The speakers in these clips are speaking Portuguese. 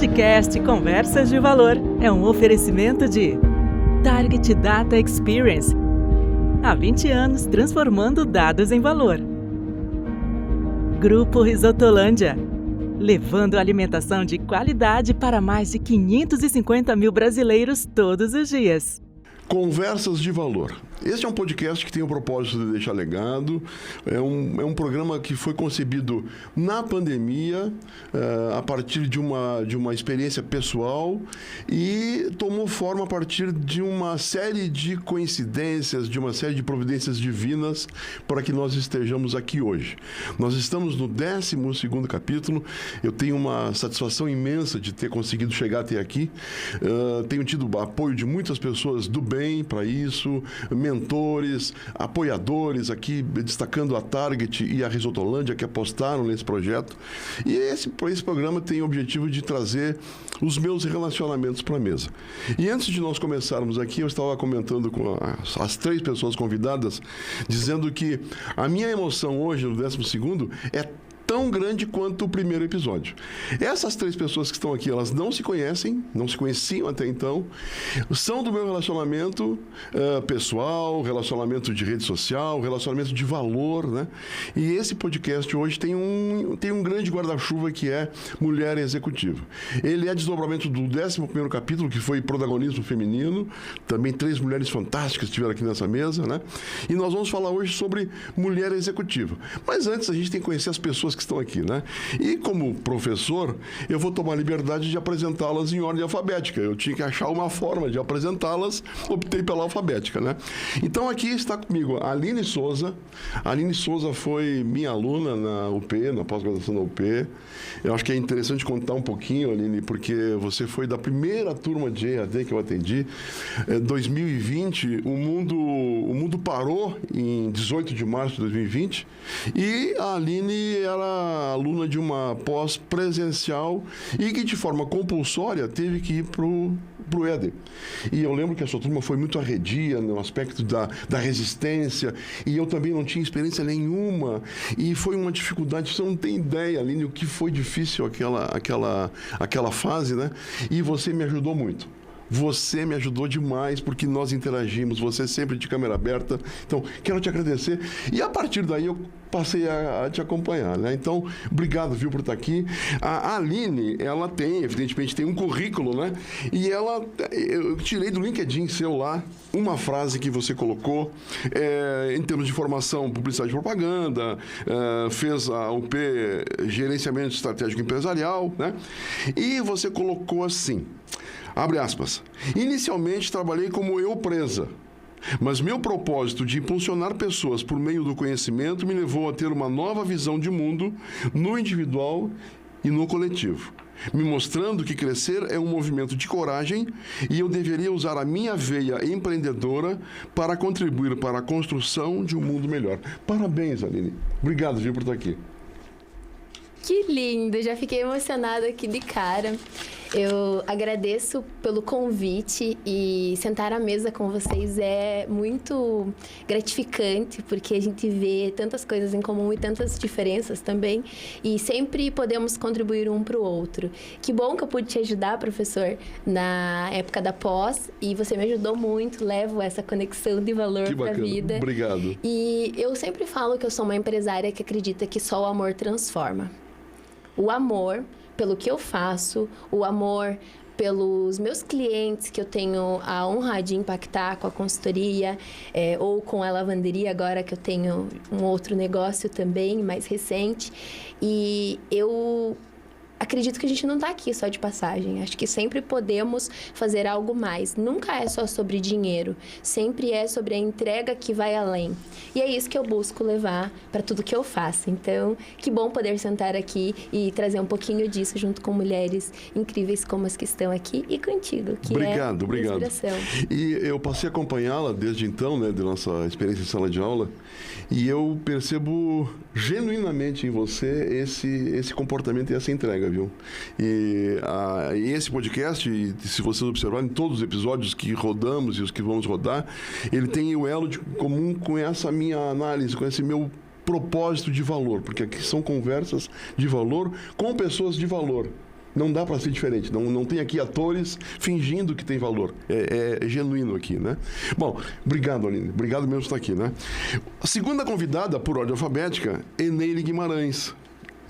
podcast Conversas de Valor é um oferecimento de Target Data Experience. Há 20 anos transformando dados em valor. Grupo Risotolândia, levando alimentação de qualidade para mais de 550 mil brasileiros todos os dias. Conversas de Valor. Este é um podcast que tem o propósito de deixar legado. É um programa que foi concebido na pandemia, a partir de uma experiência pessoal e tomou forma a partir de uma série de coincidências, de uma série de providências divinas para que nós estejamos aqui hoje. Nós estamos no 12º capítulo. Eu tenho uma satisfação imensa de ter conseguido chegar até aqui. Tenho tido apoio de muitas pessoas do bem para isso, mentores, apoiadores aqui, destacando a Target e a Risotolândia que apostaram nesse projeto. E esse programa tem o objetivo de trazer os meus relacionamentos para a mesa. E antes de nós começarmos aqui, eu estava comentando com as 3 pessoas convidadas, dizendo que a minha emoção hoje, no 12º, é tão grande quanto o primeiro episódio. Essas 3 pessoas que estão aqui, elas não se conhecem, não se conheciam até então, são do meu relacionamento pessoal, relacionamento de rede social, relacionamento de valor, né? E esse podcast hoje tem um grande guarda-chuva que é Mulher Executiva. Ele é desdobramento do 11º capítulo, que foi protagonismo feminino, também 3 mulheres fantásticas estiveram aqui nessa mesa, né? E nós vamos falar hoje sobre Mulher Executiva. Mas antes a gente tem que conhecer as pessoas que estão aqui, né? E como professor, eu vou tomar a liberdade de apresentá-las em ordem alfabética. Eu tinha que achar uma forma de apresentá-las, optei pela alfabética, né? Então aqui está comigo a Aline Souza. A Aline Souza foi minha aluna na UP, na pós-graduação da UP. Eu acho que é interessante contar um pouquinho, Aline, porque você foi da primeira turma de EAD que eu atendi. 2020, o mundo parou em 18 de março de 2020 e a Aline era aluna de uma pós-presencial e que, de forma compulsória, teve que ir para o EAD. E eu lembro que a sua turma foi muito arredia no aspecto da resistência, e eu também não tinha experiência nenhuma, e foi uma dificuldade. Você não tem ideia, Aline, o que foi difícil aquela fase, né? E você me ajudou muito. Você me ajudou demais, porque nós interagimos, você sempre de câmera aberta. Então, quero te agradecer. E a partir daí eu passei a te acompanhar, né? Então, obrigado, viu, por estar aqui. A Aline, ela evidentemente, tem um currículo, né? E eu tirei do LinkedIn seu lá uma frase que você colocou em termos de formação, publicidade e propaganda, fez a UP Gerenciamento Estratégico Empresarial, né? E você colocou assim... Abre aspas. Inicialmente trabalhei como eu presa, mas meu propósito de impulsionar pessoas por meio do conhecimento me levou a ter uma nova visão de mundo no individual e no coletivo, me mostrando que crescer é um movimento de coragem e eu deveria usar a minha veia empreendedora para contribuir para a construção de um mundo melhor. Parabéns, Aline. Obrigado, viu, por estar aqui. Que lindo, já fiquei emocionada aqui de cara. Eu agradeço pelo convite e sentar à mesa com vocês é muito gratificante, porque a gente vê tantas coisas em comum e tantas diferenças também, e sempre podemos contribuir um para o outro. Que bom que eu pude te ajudar, professor, na época da pós, e você me ajudou muito, levo essa conexão de valor para a vida. Obrigado. E eu sempre falo que eu sou uma empresária que acredita que só o amor transforma. O amor pelo que eu faço, o amor pelos meus clientes que eu tenho a honra de impactar com a consultoria ou com a lavanderia agora que eu tenho um outro negócio também, mais recente. E eu acredito que a gente não está aqui só de passagem. Acho que sempre podemos fazer algo mais. Nunca é só sobre dinheiro. Sempre é sobre a entrega que vai além. E é isso que eu busco levar para tudo que eu faço. Então, que bom poder sentar aqui e trazer um pouquinho disso junto com mulheres incríveis como as que estão aqui e contigo, que obrigado. inspiração. E eu passei a acompanhá-la desde então, né, de nossa experiência em sala de aula, e eu percebo genuinamente em você esse comportamento e essa entrega, viu? E esse podcast, se vocês observarem, todos os episódios que rodamos e os que vamos rodar, ele tem o elo comum com essa minha análise, com esse meu propósito de valor, porque aqui são conversas de valor com pessoas de valor. Não dá para ser diferente. Não tem aqui atores fingindo que tem valor. É genuíno aqui, né? Bom, obrigado, Aline. Obrigado mesmo por estar aqui, né? A segunda convidada, por ordem alfabética, Eneile Guimarães.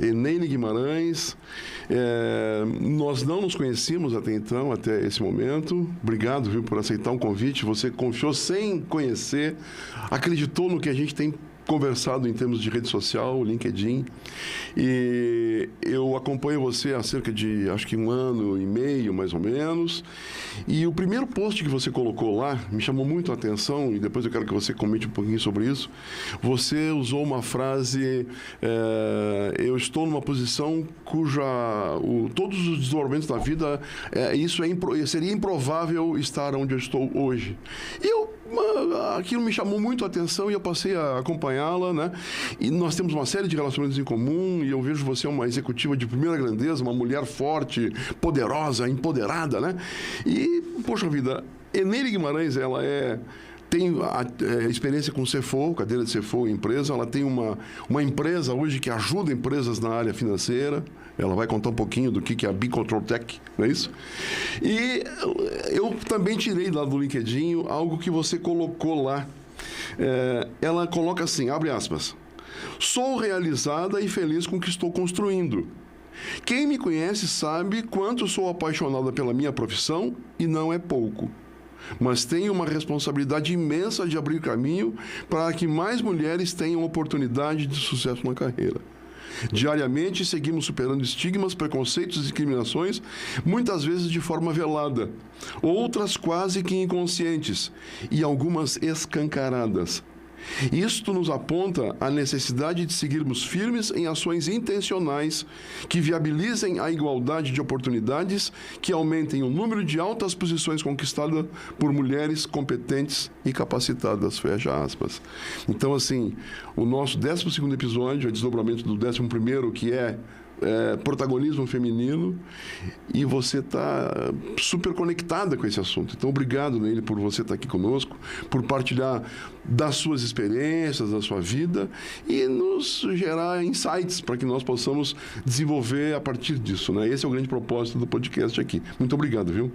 Eneile Guimarães, nós não nos conhecíamos até então, até esse momento. Obrigado, viu, por aceitar um convite. Você confiou sem conhecer, acreditou no que a gente tem conversado em termos de rede social, LinkedIn, e eu acompanho você há cerca de, acho que 1 ano e meio, mais ou menos, e o primeiro post que você colocou lá me chamou muito a atenção, e depois eu quero que você comente um pouquinho sobre isso. Você usou uma frase, eu estou numa posição cuja, todos os desdobramentos da vida, seria improvável estar onde eu estou hoje. E aquilo me chamou muito a atenção e eu passei a acompanhá-la, né? E nós temos uma série de relacionamentos em comum e eu vejo você uma executiva de primeira grandeza, uma mulher forte, poderosa, empoderada, né? E, poxa vida, Eneile Guimarães, ela tem experiência com CFO, cadeira de CFO em empresa. Ela tem uma empresa hoje que ajuda empresas na área financeira. Ela vai contar um pouquinho do que é a B-Control Tech, não é isso? E eu também tirei lá do LinkedIn algo que você colocou lá. Ela coloca assim, abre aspas, sou realizada e feliz com o que estou construindo. Quem me conhece sabe quanto sou apaixonada pela minha profissão e não é pouco. Mas tenho uma responsabilidade imensa de abrir caminho para que mais mulheres tenham oportunidade de sucesso na carreira. Diariamente seguimos superando estigmas, preconceitos e discriminações, muitas vezes de forma velada, outras quase que inconscientes e algumas escancaradas. Isto nos aponta a necessidade de seguirmos firmes em ações intencionais que viabilizem a igualdade de oportunidades, que aumentem o número de altas posições conquistadas por mulheres competentes e capacitadas, fecha aspas. Então, assim, o nosso 12º episódio é desdobramento do 11º, que é protagonismo feminino, e você está super conectada com esse assunto. Então, obrigado, Neile, por você estar aqui conosco, por partilhar das suas experiências, da sua vida e nos gerar insights para que nós possamos desenvolver a partir disso, né? Esse é o grande propósito do podcast aqui. Muito obrigado, viu?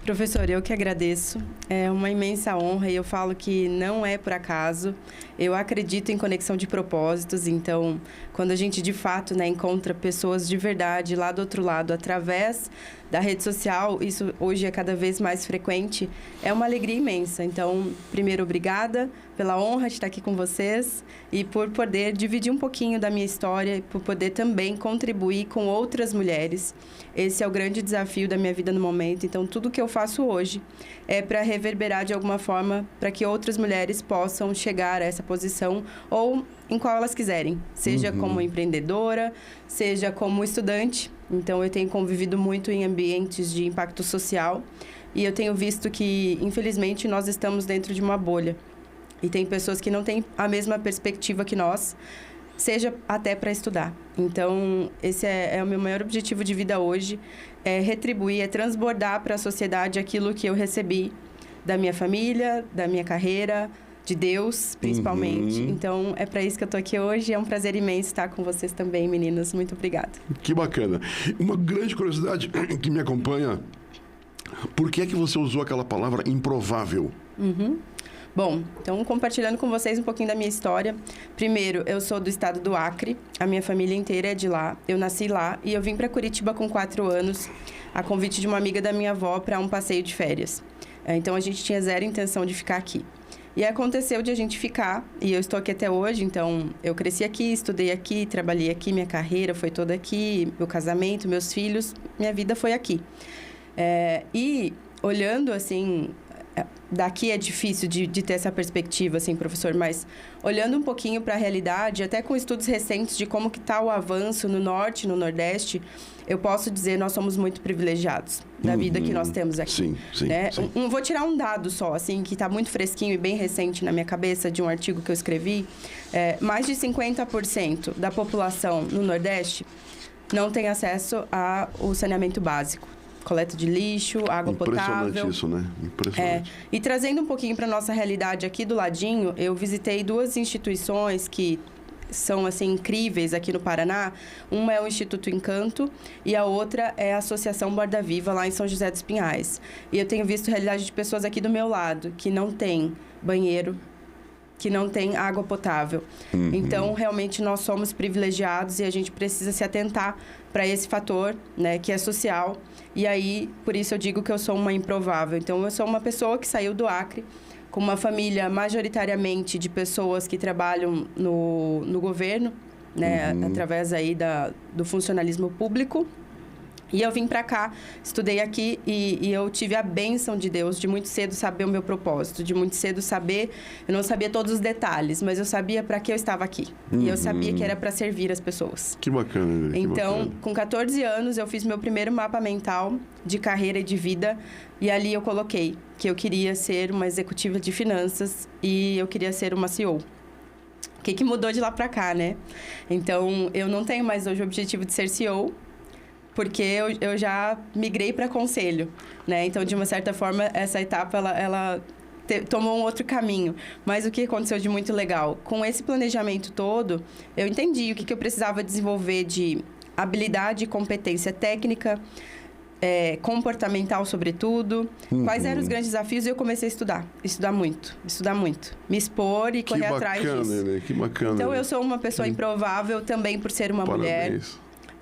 Professor, eu que agradeço. É uma imensa honra e eu falo que não é por acaso. Eu acredito em conexão de propósitos, então, quando a gente de fato, né, encontra pessoas de verdade lá do outro lado, através da rede social, isso hoje é cada vez mais frequente, é uma alegria imensa. Então, primeiro, obrigada pela honra de estar aqui com vocês e por poder dividir um pouquinho da minha história e por poder também contribuir com outras mulheres. Esse é o grande desafio da minha vida no momento. Então, tudo que eu faço hoje é para reverberar de alguma forma para que outras mulheres possam chegar a essa posição ou em qual elas quiserem, seja como empreendedora, seja como estudante. Então, eu tenho convivido muito em ambientes de impacto social e eu tenho visto que, infelizmente, nós estamos dentro de uma bolha. E tem pessoas que não têm a mesma perspectiva que nós, seja até para estudar. Então, esse é o meu maior objetivo de vida hoje, é retribuir, é transbordar para a sociedade aquilo que eu recebi da minha família, da minha carreira, de Deus, principalmente. Então, é para isso que eu estou aqui hoje. É um prazer imenso estar com vocês também, meninas. Muito obrigada. Que bacana. Uma grande curiosidade que me acompanha, por que é que você usou aquela palavra improvável? Bom, então, compartilhando com vocês um pouquinho da minha história. Primeiro, eu sou do estado do Acre. A minha família inteira é de lá. Eu nasci lá e eu vim para Curitiba com 4 anos, a convite de uma amiga da minha avó para um passeio de férias. Então, a gente tinha zero intenção de ficar aqui. E aconteceu de a gente ficar, e eu estou aqui até hoje, então eu cresci aqui, estudei aqui, trabalhei aqui, minha carreira foi toda aqui, meu casamento, meus filhos, minha vida foi aqui. E olhando assim, daqui é difícil de ter essa perspectiva, assim, professor, mas olhando um pouquinho para a realidade, até com estudos recentes de como que está o avanço no Norte, no Nordeste, eu posso dizer nós somos muito privilegiados da vida que nós temos aqui. Sim, né? sim. Vou tirar um dado só, assim, que está muito fresquinho e bem recente na minha cabeça, de um artigo que eu escrevi. Mais de 50% da população no Nordeste não tem acesso ao saneamento básico. Coleta de lixo, água potável. Impressionante isso, né? Impressionante. E trazendo um pouquinho para a nossa realidade aqui do ladinho, eu visitei 2 instituições que são assim incríveis aqui no Paraná. Uma é o Instituto Encanto e a outra é a Associação Borda Viva, lá em São José dos Pinhais. E eu tenho visto a realidade de pessoas aqui do meu lado que não tem banheiro, que não tem água potável. Então, realmente, nós somos privilegiados e a gente precisa se atentar para esse fator, né, que é social. E aí, por isso eu digo que eu sou uma improvável. Então, eu sou uma pessoa que saiu do Acre, com uma família majoritariamente de pessoas que trabalham no governo, né, através aí do funcionalismo público. E eu vim para cá, estudei aqui e eu tive a bênção de Deus de muito cedo saber o meu propósito, de muito cedo saber, eu não sabia todos os detalhes, mas eu sabia para que eu estava aqui. E eu sabia que era para servir as pessoas. Que bacana, que Então, bacana. com 14 anos, eu fiz meu primeiro mapa mental de carreira e de vida. E ali eu coloquei que eu queria ser uma executiva de finanças e eu queria ser uma CEO. O que mudou de lá para cá, né? Então, eu não tenho mais hoje o objetivo de ser CEO, porque eu já migrei para conselho, né? Então, de uma certa forma, essa etapa, ela tomou um outro caminho. Mas o que aconteceu de muito legal? Com esse planejamento todo, eu entendi o que eu precisava desenvolver de habilidade e competência técnica, comportamental, sobretudo. Quais eram os grandes desafios? E eu comecei a estudar muito. Me expor e correr atrás disso. Né? Que bacana. Então, eu sou uma pessoa improvável também por ser uma mulher.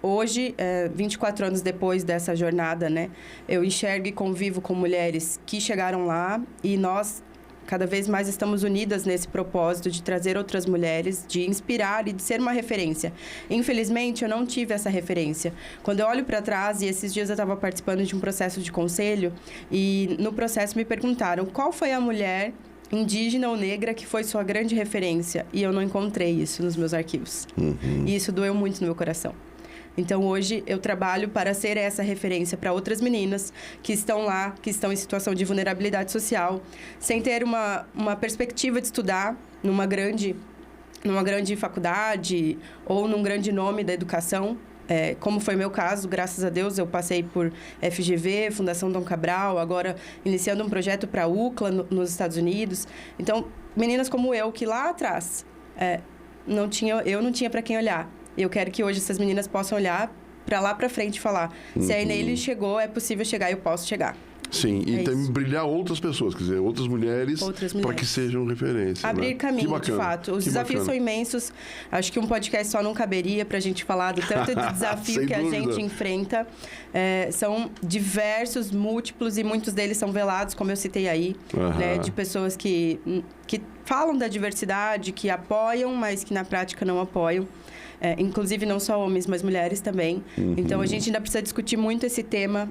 Hoje, 24 anos depois dessa jornada, né, eu enxergo e convivo com mulheres que chegaram lá e nós, cada vez mais, estamos unidas nesse propósito de trazer outras mulheres, de inspirar e de ser uma referência. Infelizmente, eu não tive essa referência. Quando eu olho para trás, e esses dias eu estava participando de um processo de conselho, e no processo me perguntaram qual foi a mulher indígena ou negra que foi sua grande referência. E eu não encontrei isso nos meus arquivos. E isso doeu muito no meu coração. Então, hoje, eu trabalho para ser essa referência para outras meninas que estão lá, que estão em situação de vulnerabilidade social, sem ter uma perspectiva de estudar numa grande faculdade ou num grande nome da educação, como foi meu caso. Graças a Deus, eu passei por FGV, Fundação Dom Cabral, agora iniciando um projeto para a UCLA, nos Estados Unidos. Então, meninas como eu, que lá atrás eu não tinha para quem olhar. Eu quero que hoje essas meninas possam olhar para lá para frente e falar: se a Eneile chegou, é possível chegar, eu posso chegar. Sim, e também brilhar outras pessoas, quer dizer, outras mulheres. Para que sejam referências. Abrir caminho, de fato. Os desafios são imensos. Acho que um podcast só não caberia para a gente falar do tanto de desafio que a gente enfrenta. São diversos, múltiplos, e muitos deles são velados, como eu citei aí, né, de pessoas que falam da diversidade, que apoiam, mas que na prática não apoiam. Inclusive, não só homens, mas mulheres também. Então, a gente ainda precisa discutir muito esse tema,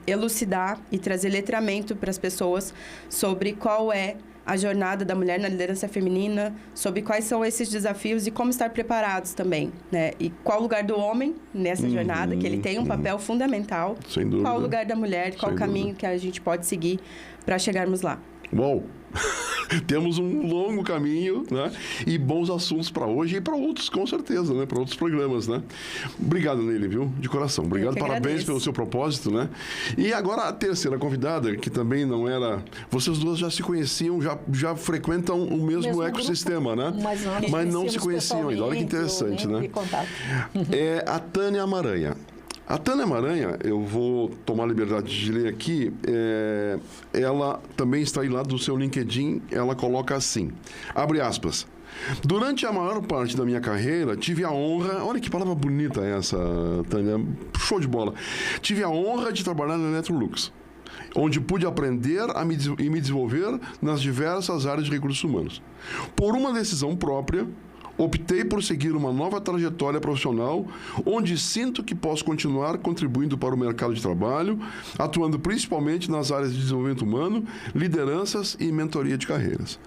elucidar e trazer letramento para as pessoas sobre qual é a jornada da mulher na liderança feminina, sobre quais são esses desafios e como estar preparados também, né? E qual o lugar do homem nessa jornada, que ele tem um papel fundamental. Sem dúvida. Qual o lugar da mulher, qual o caminho que a gente pode seguir para chegarmos lá. Uau! Temos um longo caminho, né? E bons assuntos para hoje e para outros, com certeza, né? Para outros programas, né? Obrigado, Neile, viu? De coração. Obrigado, parabéns pelo seu propósito, né? E agora a terceira convidada, que também não era... Vocês duas já se conheciam, já frequentam o mesmo ecossistema, grupo, né? Mas não se conheciam ainda. Olha que interessante, né? É a Tânia Maranha. A Tânia Maranha, eu vou tomar a liberdade de ler aqui, ela também está aí lá do seu LinkedIn, ela coloca assim, abre aspas: durante a maior parte da minha carreira, tive a honra... Olha que palavra bonita essa, Tânia, show de bola. Tive a honra de trabalhar na Electrolux, onde pude aprender e me desenvolver nas diversas áreas de recursos humanos. Por uma decisão própria, optei por seguir uma nova trajetória profissional, onde sinto que posso continuar contribuindo para o mercado de trabalho, atuando principalmente nas áreas de desenvolvimento humano, lideranças e mentoria de carreiras.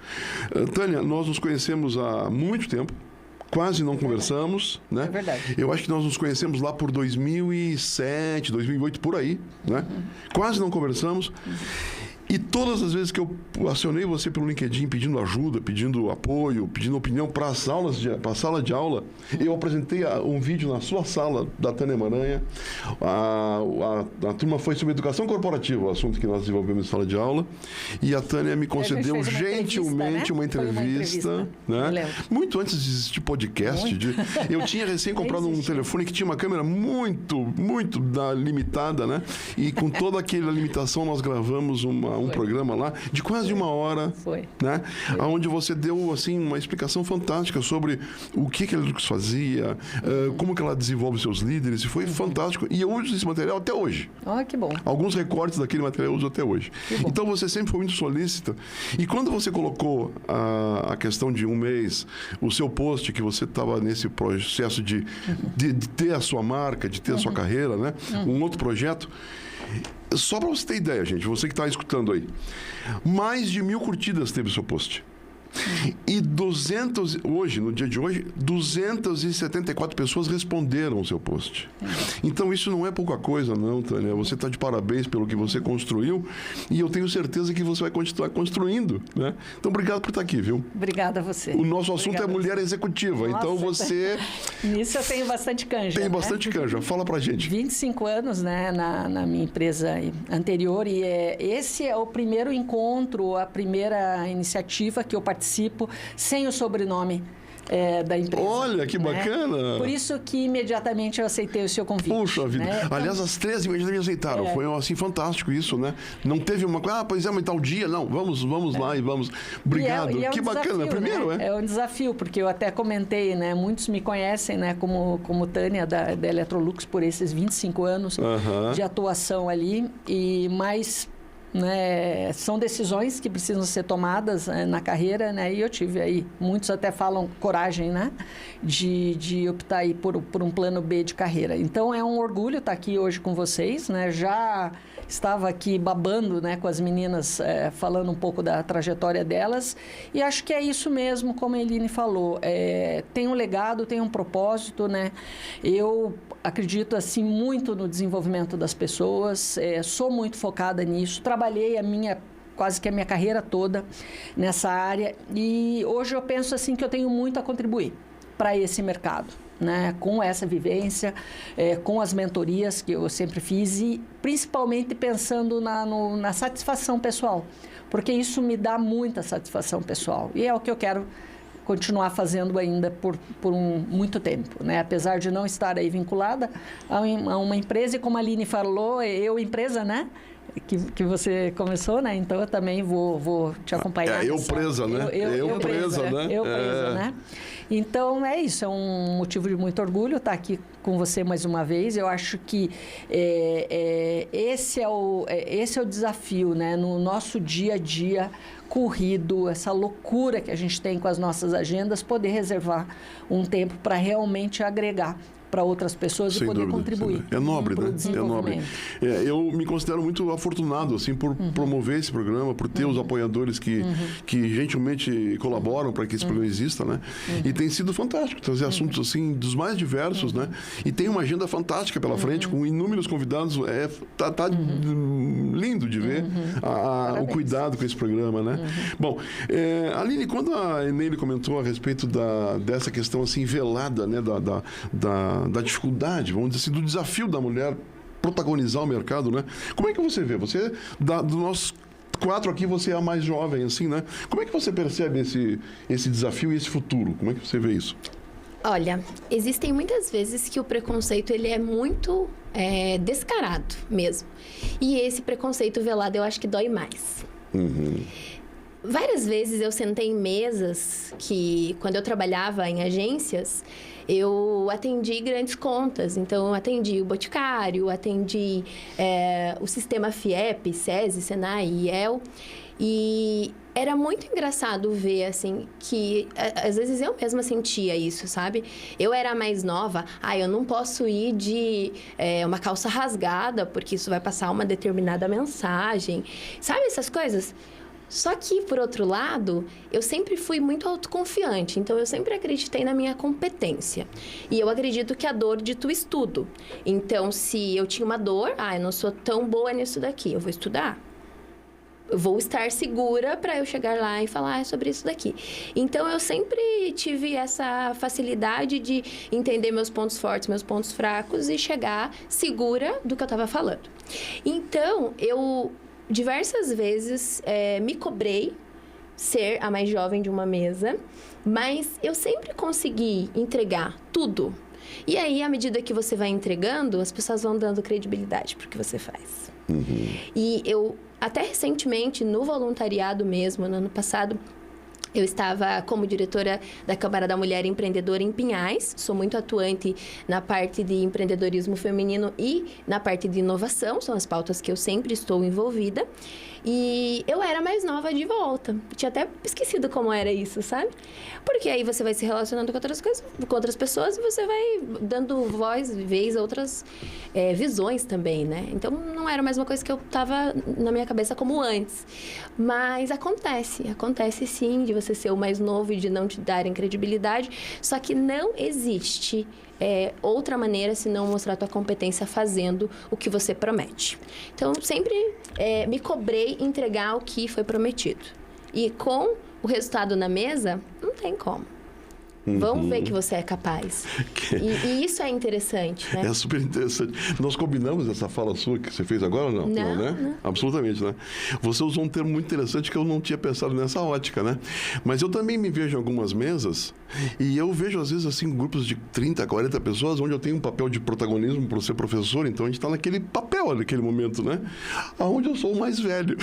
Tânia, nós nos conhecemos há muito tempo, quase não conversamos, né? É verdade. Eu acho que nós nos conhecemos lá por 2007, 2008, por aí, né? Quase não conversamos. E todas as vezes que eu acionei você pelo LinkedIn pedindo ajuda, pedindo apoio, pedindo opinião para a sala de aula, eu apresentei um vídeo na sua sala da Tânia Maranha. A turma foi sobre educação corporativa, o assunto que nós desenvolvemos na sala de aula. E a Tânia me concedeu gentilmente uma entrevista, né? Muito antes de existir podcast. Eu tinha recém comprado um telefone que tinha uma câmera muito limitada, né? E com toda aquela limitação nós gravamos um programa lá de quase uma hora, né? Onde você deu assim uma explicação fantástica sobre o que a Electrolux fazia, como que ela desenvolve seus líderes, e foi fantástico. E eu uso esse material até hoje. Que bom. Alguns recortes daquele material eu uso até hoje. Então você sempre foi muito solícita. E quando você colocou a questão de um mês, o seu post, que você estava nesse processo de ter a sua marca, de ter a sua carreira, né? Um outro projeto. Só para você ter ideia, gente, você que está escutando aí, mais de 1.000 curtidas teve o seu post. E hoje, no dia de hoje, 274 pessoas responderam o seu post. Então, isso não é pouca coisa, não, Tânia. Você está de parabéns pelo que você construiu e eu tenho certeza que você vai continuar construindo, né? Então, obrigado por estar aqui, viu? Obrigada a você. O nosso assunto é mulher executiva. Nossa. Então, você... Nisso eu tenho bastante canja. Tem bastante canja. Fala pra gente. 25 anos, né, na minha empresa anterior, e esse é o primeiro encontro, a primeira iniciativa que eu participo sem o sobrenome da empresa. Olha, que bacana! Por isso que imediatamente eu aceitei o seu convite. Puxa vida! Né? Aliás, as 13 imediatamente aceitaram. Foi assim, fantástico isso, né? Não teve uma coisa, pois é, mas tal dia. Não, vamos lá e vamos. Obrigado. E é que bacana. Desafio, primeiro, né? É um desafio, porque eu até comentei, né? Muitos me conhecem, né? Como Tânia da Electrolux por esses 25 anos de atuação ali. Mais... Né, são decisões que precisam ser tomadas na carreira, né, e eu tive aí, muitos até falam coragem, né, de optar aí por um plano B de carreira. Então, é um orgulho estar aqui hoje com vocês, né, já estava aqui babando, né, com as meninas, falando um pouco da trajetória delas, e acho que é isso mesmo, como a Eline falou, tem um legado, tem um propósito, né, eu acredito, assim, muito no desenvolvimento das pessoas, sou muito focada nisso, trabalhei quase que a minha carreira toda nessa área, e hoje eu penso, assim, que eu tenho muito a contribuir para esse mercado, né? Com essa vivência, com as mentorias que eu sempre fiz e principalmente pensando na satisfação pessoal, porque isso me dá muita satisfação pessoal e é o que eu quero continuar fazendo ainda por muito tempo, né? Apesar de não estar aí vinculada a uma empresa, e como a Aline falou, empresa, né? Que você começou, né? Então eu também vou te acompanhar. Eu presa, né? Eu presa, né? Então é isso, é um motivo de muito orgulho estar aqui com você mais uma vez. Eu acho que esse é o desafio, né? No nosso dia a dia corrido, essa loucura que a gente tem com as nossas agendas, poder reservar um tempo para realmente agregar para outras pessoas e poder contribuir. É nobre, né? É nobre. Eu me considero muito afortunado, assim, por promover esse programa, por ter os apoiadores que gentilmente colaboram para que esse programa exista, né? E tem sido fantástico trazer assuntos, assim, dos mais diversos, né? E tem uma agenda fantástica pela frente, com inúmeros convidados. Tá lindo de ver o cuidado com esse programa, né? Bom, Aline, quando a Eneile comentou a respeito dessa questão, assim, velada, né? Da dificuldade, vamos dizer assim, do desafio da mulher protagonizar o mercado, né? Como é que você vê? Você, dos nossos 4 aqui, você é a mais jovem, assim, né? Como é que você percebe esse desafio e esse futuro? Como é que você vê isso? Olha, existem muitas vezes que o preconceito, ele é muito descarado mesmo. E esse preconceito velado, eu acho que dói mais. Várias vezes eu sentei em mesas que, quando eu trabalhava em agências, eu atendi grandes contas. Então, eu atendi o Boticário, atendi o sistema FIEP, SESI, SENAI, IEL. E era muito engraçado ver, assim, que às vezes eu mesma sentia isso, sabe? Eu era mais nova, eu não posso ir de uma calça rasgada, porque isso vai passar uma determinada mensagem. Sabe essas coisas? Só que, por outro lado, eu sempre fui muito autoconfiante, então eu sempre acreditei na minha competência. E eu acredito que a dor dita o estudo. Então, se eu tinha uma dor, eu não sou tão boa nisso daqui, eu vou estudar. vou estar segura para eu chegar lá e falar sobre isso daqui. Então, eu sempre tive essa facilidade de entender meus pontos fortes, meus pontos fracos e chegar segura do que eu estava falando. Então, eu diversas vezes me cobrei ser a mais jovem de uma mesa, mas eu sempre consegui entregar tudo. E aí, à medida que você vai entregando, as pessoas vão dando credibilidade para o que você faz. E eu, até recentemente, no voluntariado mesmo, no ano passado, eu estava como diretora da Câmara da Mulher Empreendedora em Pinhais. Sou muito atuante na parte de empreendedorismo feminino e na parte de inovação. São as pautas que eu sempre estou envolvida. E eu era mais nova de volta. Tinha até esquecido como era isso, sabe? Porque aí você vai se relacionando com outras coisas, com outras pessoas, e você vai dando vez a outras visões também, né? Então, não era mais uma coisa que eu tava na minha cabeça como antes. Mas acontece sim de você ser o mais novo e de não te darem credibilidade. Só que não existe outra maneira senão mostrar tua competência fazendo o que você promete. Então, sempre me cobrei entregar o que foi prometido. E com o resultado na mesa, não tem como. Vamos ver que você é capaz. E isso é interessante, né? É super interessante. Nós combinamos essa fala sua que você fez agora ou não? Não, né? Não. Absolutamente, né? Você usou um termo muito interessante que eu não tinha pensado nessa ótica, né? Mas eu também me vejo em algumas mesas e eu vejo, às vezes, assim, grupos de 30, 40 pessoas onde eu tenho um papel de protagonismo por ser professor, então a gente está naquele papel, naquele momento, né? Onde eu sou o mais velho.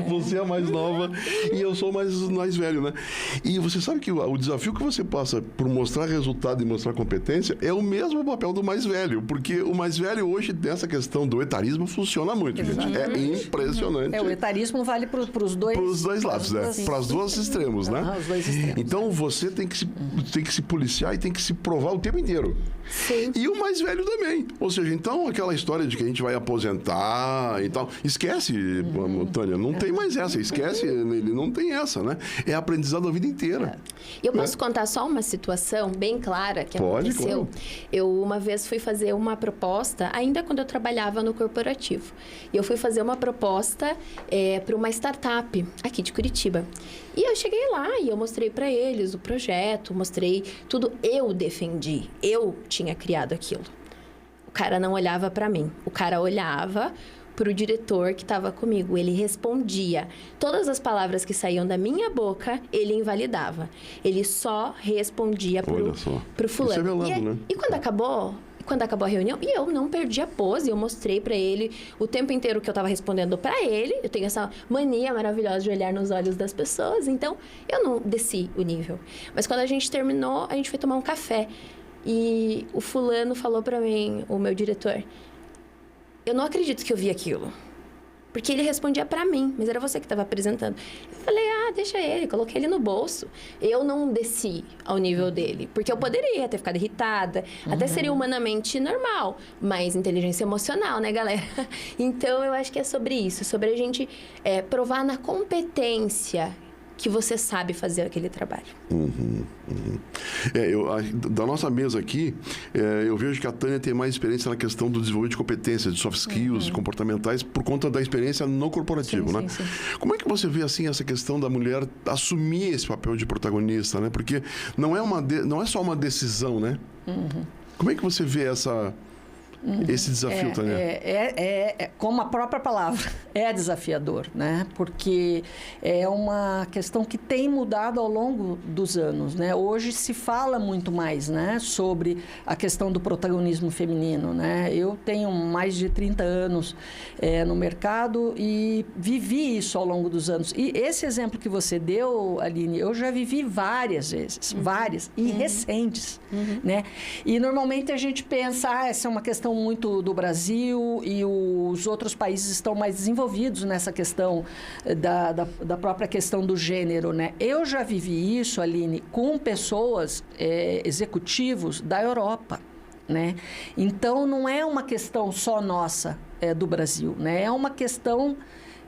Você é a mais nova e eu sou o mais velho, né? E você sabe que o desafio que você passa por mostrar resultado e mostrar competência é o mesmo papel do mais velho, porque o mais velho hoje, nessa questão do etarismo, funciona muito, gente. É impressionante. O etarismo vale para os dois... Para os dois lados, né? Para os dois extremos, né? Os dois extremos. Então, você tem que se policiar e tem que se provar o tempo inteiro. Sim. E o mais velho também. Ou seja, então, aquela história de que a gente vai aposentar e tal, esquece, Tânia, não tem mais essa. Esquece, ele não tem essa, né? É aprendizado a vida inteira. Eu posso contar só uma situação bem clara que Pode, aconteceu? claro. Eu, uma vez, fui fazer uma proposta, ainda quando eu trabalhava no corporativo. E eu fui fazer uma proposta para uma startup aqui de Curitiba. E eu cheguei lá e eu mostrei para eles o projeto, mostrei tudo. Eu defendi, eu tinha criado aquilo. O cara não olhava para mim, o cara olhava para o diretor que estava comigo. Ele respondia. Todas as palavras que saíam da minha boca, ele invalidava. Ele só respondia para o fulano. Isso é velado, né? E quando acabou a reunião, e eu não perdi a pose, eu mostrei para ele o tempo inteiro que eu estava respondendo para ele. Eu tenho essa mania maravilhosa de olhar nos olhos das pessoas, então eu não desci o nível. Mas quando a gente terminou, a gente foi tomar um café. E o fulano falou para mim, o meu diretor: eu não acredito que eu vi aquilo. Porque ele respondia para mim, mas era você que estava apresentando. Eu falei, deixa ele, coloquei ele no bolso. Eu não desci ao nível dele, porque eu poderia ter ficado irritada, até seria humanamente normal, mas inteligência emocional, né, galera? Então, eu acho que é sobre isso, sobre a gente provar na competência que você sabe fazer aquele trabalho. Da nossa mesa aqui, eu vejo que a Tânia tem mais experiência na questão do desenvolvimento de competências, de soft skills, comportamentais, por conta da experiência no corporativo, né? Sim. Como é que você vê, assim, essa questão da mulher assumir esse papel de protagonista, né? Porque não é só uma decisão, né? Como é que você vê esse desafio, Tânia? Como a própria palavra, é desafiador, né? Porque é uma questão que tem mudado ao longo dos anos, né? Hoje se fala muito mais, né? Sobre a questão do protagonismo feminino, né? Eu tenho mais de 30 anos no mercado e vivi isso ao longo dos anos. E esse exemplo que você deu, Aline, eu já vivi várias vezes, várias, e recentes, né? E normalmente a gente pensa, essa é uma questão muito do Brasil e os outros países estão mais desenvolvidos nessa questão da própria questão do gênero, né? Eu já vivi isso, Aline, com pessoas, executivos da Europa, né? Então, não é uma questão só nossa do Brasil, né? É uma questão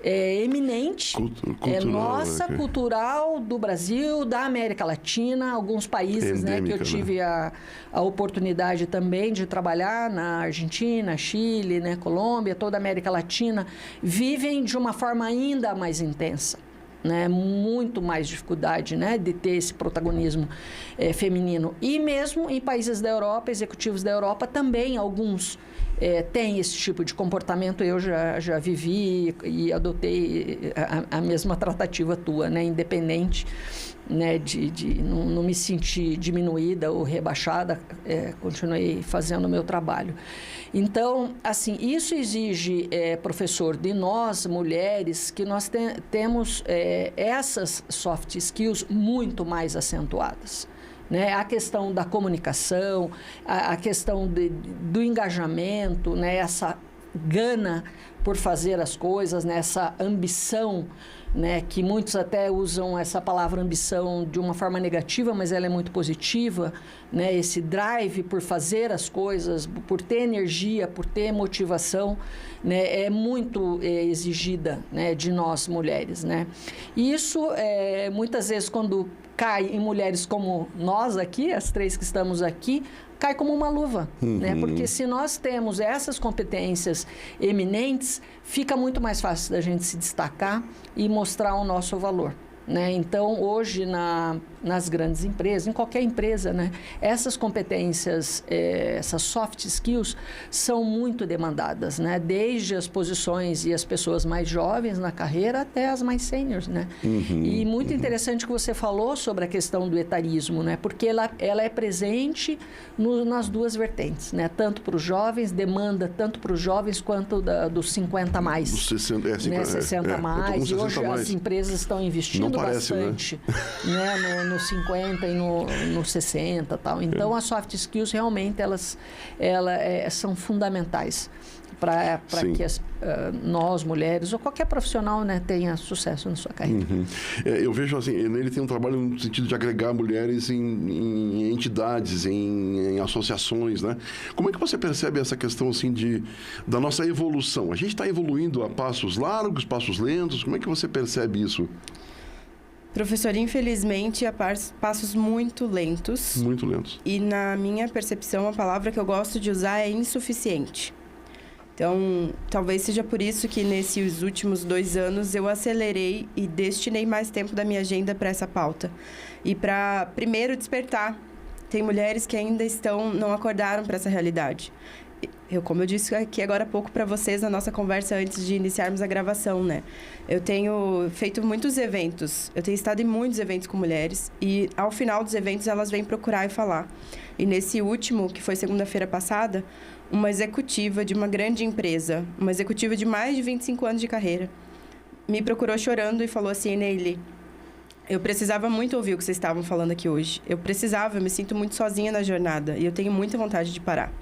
eminente, cultural, nossa, cultural do Brasil, da América Latina, alguns países, né, que eu tive a oportunidade também de trabalhar, na Argentina, Chile, né, Colômbia, toda a América Latina, vivem de uma forma ainda mais intensa. Né, muito mais dificuldade, né, de ter esse protagonismo feminino. E mesmo em países da Europa, executivos da Europa, também alguns têm esse tipo de comportamento. Eu já vivi e adotei a mesma tratativa tua, né, independente, né, de não me sentir diminuída ou rebaixada, continuei fazendo o meu trabalho. Então, assim, isso exige, professor, de nós, mulheres, que nós temos essas soft skills muito mais acentuadas. Né? A questão da comunicação, a questão do engajamento, né? Essa gana por fazer as coisas, né? Essa ambição, né, que muitos até usam essa palavra ambição de uma forma negativa, mas ela é muito positiva, né, esse drive por fazer as coisas, por ter energia, por ter motivação, né, é muito exigida, né, de nós mulheres, né? E isso, muitas vezes, quando cai em mulheres como nós aqui, as três que estamos aqui, cai como uma luva, né? Porque se nós temos essas competências eminentes, fica muito mais fácil da gente se destacar e mostrar o nosso valor, né? Então, hoje, nas grandes empresas, em qualquer empresa, né, essas competências, essas soft skills, são muito demandadas, né? Desde as posições e as pessoas mais jovens na carreira até as mais sêniores, né? E muito interessante que você falou sobre a questão do etarismo, né? Porque ela é presente nas duas vertentes, né? Tanto para os jovens, demanda tanto para os jovens quanto dos 50 a mais. Dos 60, 60 a mais. 60 e hoje mais. As empresas estão investindo bastante, né? No 50 e no 60 e tal. Então, as soft skills, realmente, elas são fundamentais para que nós, mulheres, ou qualquer profissional, né, tenha sucesso na sua carreira. Eu vejo assim, ele tem um trabalho no sentido de agregar mulheres em entidades, em associações, né? Como é que você percebe essa questão, assim, da nossa evolução? A gente está evoluindo a passos largos, passos lentos? Como é que você percebe isso? Professor, infelizmente, a passos muito lentos. Muito lentos. E, na minha percepção, a palavra que eu gosto de usar é insuficiente. Então, talvez seja por isso que, nesses últimos 2 anos, eu acelerei e destinei mais tempo da minha agenda para essa pauta. E para, primeiro, despertar. Tem mulheres que ainda não acordaram para essa realidade. Como eu disse aqui agora há pouco para vocês na nossa conversa antes de iniciarmos a gravação, né? Eu tenho feito muitos eventos, eu tenho estado em muitos eventos com mulheres e ao final dos eventos elas vêm procurar e falar. E nesse último, que foi segunda-feira passada, uma executiva de uma grande empresa, uma executiva de mais de 25 anos de carreira, me procurou chorando e falou assim: Neily, eu precisava muito ouvir o que vocês estavam falando aqui hoje. Eu me sinto muito sozinha na jornada e eu tenho muita vontade de parar.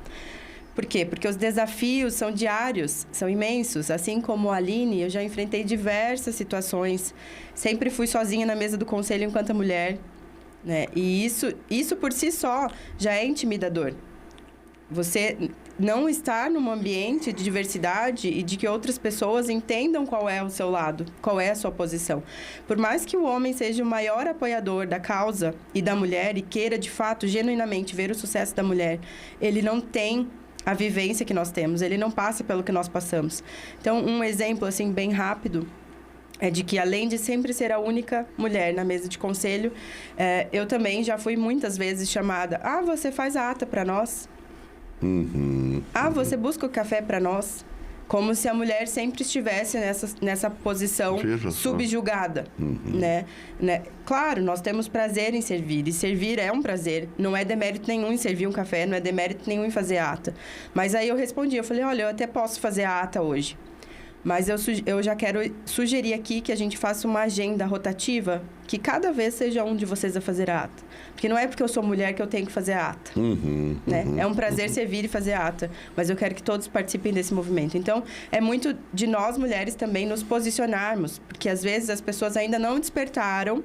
Por quê? Porque os desafios são diários, são imensos. Assim como a Aline, eu já enfrentei diversas situações. Sempre fui sozinha na mesa do conselho enquanto mulher, né? E isso por si só já é intimidador. Você não estar num ambiente de diversidade e de que outras pessoas entendam qual é o seu lado, qual é a sua posição. Por mais que o homem seja o maior apoiador da causa e da mulher e queira, de fato, genuinamente ver o sucesso da mulher, ele não tem a vivência que nós temos, ele não passa pelo que nós passamos. Então, um exemplo, assim, bem rápido, é de que, além de sempre ser a única mulher na mesa de conselho, eu também já fui muitas vezes chamada: você faz a ata para nós? Você busca o café para nós? Como se a mulher sempre estivesse nessa posição subjugada, né? Claro, nós temos prazer em servir, e servir é um prazer. Não é demérito nenhum em servir um café, não é demérito nenhum em fazer a ata. Mas aí eu respondi, eu falei: olha, eu até posso fazer a ata hoje, mas eu já quero sugerir aqui que a gente faça uma agenda rotativa, que cada vez seja um de vocês a fazer a ata. Porque não é porque eu sou mulher que eu tenho que fazer a ata. Né? É um prazer servir e fazer a ata, mas eu quero que todos participem desse movimento. Então, é muito de nós, mulheres, também nos posicionarmos, porque às vezes as pessoas ainda não despertaram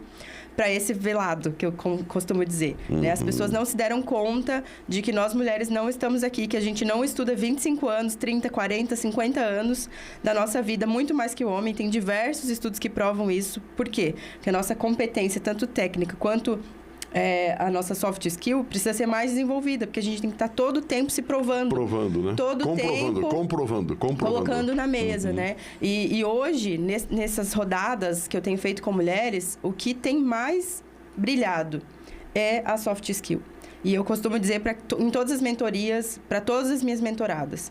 para esse velado, que eu costumo dizer. Né? As pessoas não se deram conta de que nós mulheres não estamos aqui, que a gente não estuda 25 anos, 30, 40, 50 anos da nossa vida, muito mais que o homem. Tem diversos estudos que provam isso. Por quê? Porque a nossa competência, tanto técnica quanto a nossa soft skill, precisa ser mais desenvolvida, porque a gente tem que estar todo o tempo se provando. Provando, né? Comprovando. Colocando na mesa, né? E hoje, nessas rodadas que eu tenho feito com mulheres, o que tem mais brilhado é a soft skill. E eu costumo dizer em todas as mentorias, para todas as minhas mentoradas,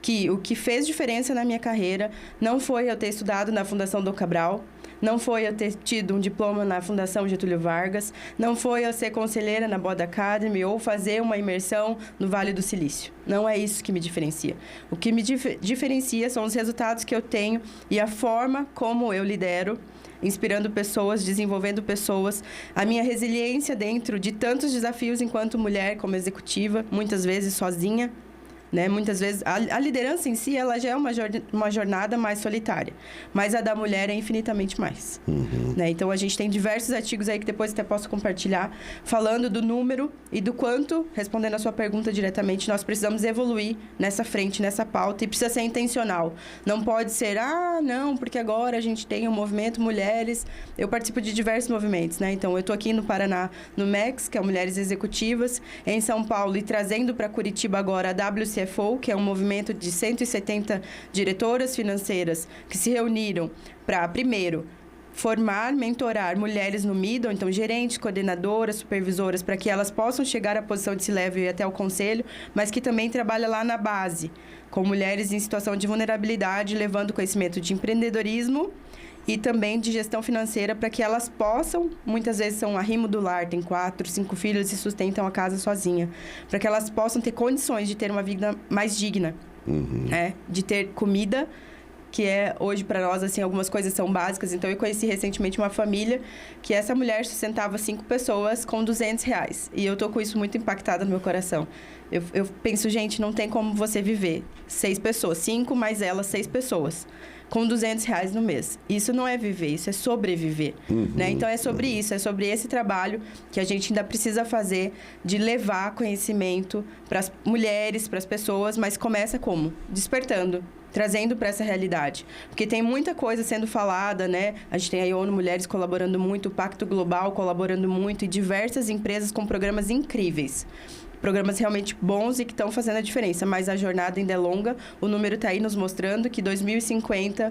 que o que fez diferença na minha carreira não foi eu ter estudado na Fundação Dom Cabral, não foi eu ter tido um diploma na Fundação Getúlio Vargas, não foi eu ser conselheira na Bod Academy ou fazer uma imersão no Vale do Silício. Não é isso que me diferencia. O que me diferencia são os resultados que eu tenho e a forma como eu lidero, inspirando pessoas, desenvolvendo pessoas, a minha resiliência dentro de tantos desafios enquanto mulher, como executiva, muitas vezes sozinha. Né? Muitas vezes, a liderança em si, ela já é uma jornada mais solitária. Mas a da mulher é infinitamente mais. Né? Então, a gente tem diversos artigos aí que depois até posso compartilhar, falando do número e do quanto, respondendo a sua pergunta diretamente, nós precisamos evoluir nessa frente, nessa pauta, e precisa ser intencional. Não pode ser, não, porque agora a gente tem o movimento Mulheres. Eu participo de diversos movimentos, né? Então, eu estou aqui no Paraná, no MEX, que é o Mulheres Executivas, em São Paulo, e trazendo para Curitiba agora a WCFO, que é um movimento de 170 diretoras financeiras que se reuniram para, primeiro, formar, mentorar mulheres no middle, então gerentes, coordenadoras, supervisoras, para que elas possam chegar à posição de C-level e até o conselho, mas que também trabalha lá na base, com mulheres em situação de vulnerabilidade, levando conhecimento de empreendedorismo e também de gestão financeira, para que elas possam, muitas vezes são arrimo do lar, tem 4, 5 filhos e sustentam a casa sozinha, para que elas possam ter condições de ter uma vida mais digna, de ter comida, que é hoje para nós, assim, algumas coisas são básicas. Então, eu conheci recentemente uma família que essa mulher sustentava 5 pessoas com R$200. E eu tô com isso muito impactada no meu coração. Eu penso, gente, não tem como você viver 6 pessoas, 5 mais ela, 6 pessoas, com R$200 no mês. Isso não é viver, isso é sobreviver. Né? Então, é sobre isso, é sobre esse trabalho que a gente ainda precisa fazer de levar conhecimento para as mulheres, para as pessoas, mas começa como? Despertando. Trazendo para essa realidade. Porque tem muita coisa sendo falada, né? A gente tem a ONU Mulheres colaborando muito, o Pacto Global colaborando muito e diversas empresas com programas incríveis. Programas realmente bons e que estão fazendo a diferença. Mas a jornada ainda é longa. O número está aí nos mostrando que 2050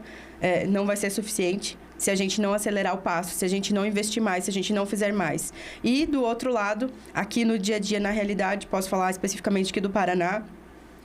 não vai ser suficiente se a gente não acelerar o passo, se a gente não investir mais, se a gente não fizer mais. E, do outro lado, aqui no dia a dia, na realidade, posso falar especificamente aqui do Paraná,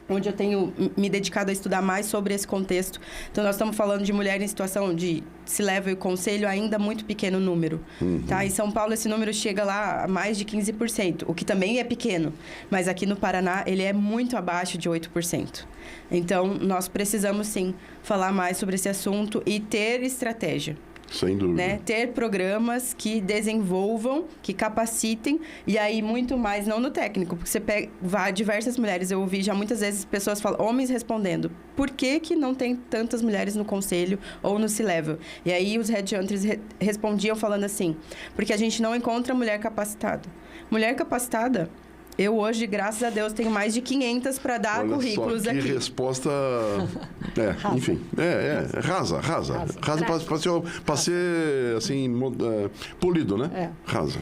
onde eu tenho me dedicado a estudar mais sobre esse contexto. Então, nós estamos falando de mulher em situação de C-level e conselho, ainda muito pequeno número. Tá? Em São Paulo, esse número chega lá a mais de 15%, o que também é pequeno. Mas aqui no Paraná, ele é muito abaixo de 8%. Então, nós precisamos, sim, falar mais sobre esse assunto e ter estratégia. Sem dúvida. Né? Ter programas que desenvolvam, que capacitem, e aí muito mais, não no técnico, porque você pega diversas mulheres, eu ouvi já muitas vezes pessoas falam, homens respondendo, por que não tem tantas mulheres no conselho ou no C-level? E aí os headhunters respondiam falando assim, porque a gente não encontra mulher capacitada. Mulher capacitada, eu hoje, graças a Deus, tenho mais de 500 para dar Olha currículos só, que aqui. Resposta, enfim, rasa para ser assim, polido, né? Rasa.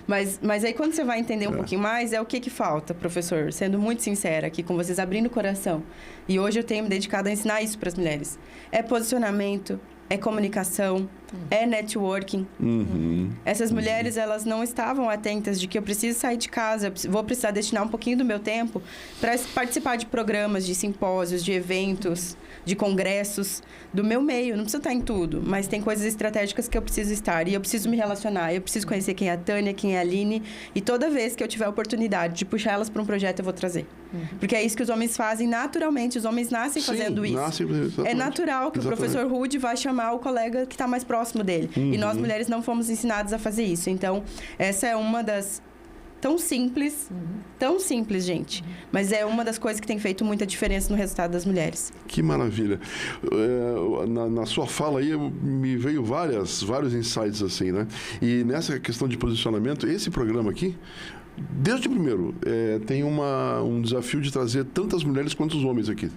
Mas aí quando você vai entender um pouquinho mais, é o que falta, professor? Sendo muito sincera aqui com vocês, abrindo o coração. E hoje eu tenho me dedicado a ensinar isso para as mulheres. É posicionamento, é comunicação, é networking. Essas mulheres, elas não estavam atentas de que eu preciso sair de casa, vou precisar destinar um pouquinho do meu tempo para participar de programas, de simpósios, de eventos, de congressos do meu meio. Não precisa estar em tudo, mas tem coisas estratégicas que eu preciso estar. E eu preciso me relacionar, eu preciso conhecer quem é a Tânia, quem é a Aline. E toda vez que eu tiver a oportunidade de puxar elas para um projeto, eu vou trazer. Porque é isso que os homens fazem naturalmente. Os homens nascem fazendo isso. É natural que o professor Rude vai chamar o colega que está mais próximo dele. E nós, mulheres, não fomos ensinadas a fazer isso. Então, essa é uma das tão simples, gente. Mas é uma das coisas que tem feito muita diferença no resultado das mulheres. Que maravilha. Na sua fala aí, me veio vários insights assim, né? E nessa questão de posicionamento, esse programa aqui, desde o primeiro, tem um desafio de trazer tantas mulheres quanto os homens aqui,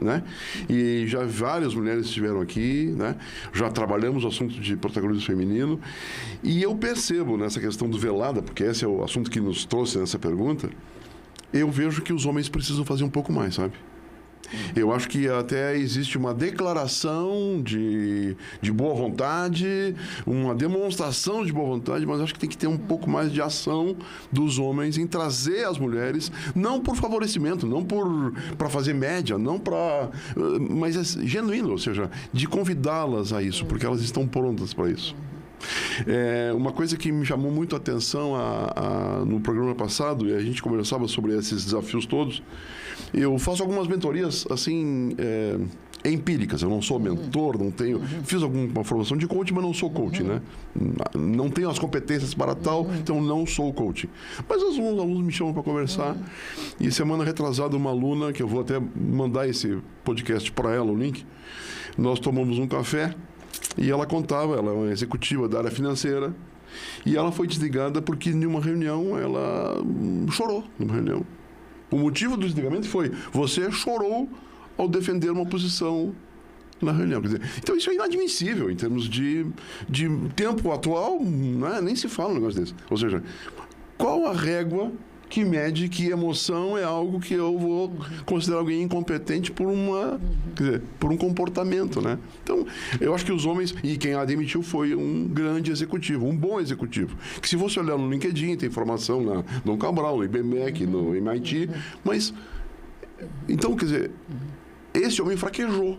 né? E já várias mulheres estiveram aqui, né? Já trabalhamos o assunto de protagonismo feminino. E eu percebo nessa questão do velada, porque esse é o assunto que nos trouxe nessa pergunta, eu vejo que os homens precisam fazer um pouco mais, sabe? Eu acho que até existe uma declaração de boa vontade, uma demonstração de boa vontade, mas acho que tem que ter um pouco mais de ação dos homens em trazer as mulheres, não por favorecimento, não para fazer média, não para... mas é genuíno, ou seja, de convidá-las a isso, porque elas estão prontas para isso. Uma coisa que me chamou muito a atenção no programa passado, e a gente conversava sobre esses desafios todos, eu faço algumas mentorias, assim, empíricas. Eu não sou mentor, não tenho... Fiz alguma formação de coaching, mas não sou coach, né? Não tenho as competências para tal, então não sou coach. Mas alguns alunos me chamam para conversar. E semana retrasada, uma aluna, que eu vou até mandar esse podcast para ela, o link, nós tomamos um café e ela contava, ela é uma executiva da área financeira, e ela foi desligada porque em uma reunião ela chorou, numa reunião. O motivo do desligamento foi: você chorou ao defender uma posição na reunião. Quer dizer, então isso é inadmissível em termos de tempo atual, né? Nem se fala um negócio desse. Ou seja, qual a régua que mede que emoção é algo que eu vou considerar alguém incompetente por por um comportamento, né? Então, eu acho que os homens, e quem a demitiu foi um grande executivo, um bom executivo, que se você olhar no LinkedIn, tem informação na Dom Cabral, no IBMEC, no MIT, mas, então, quer dizer, esse homem fraquejou,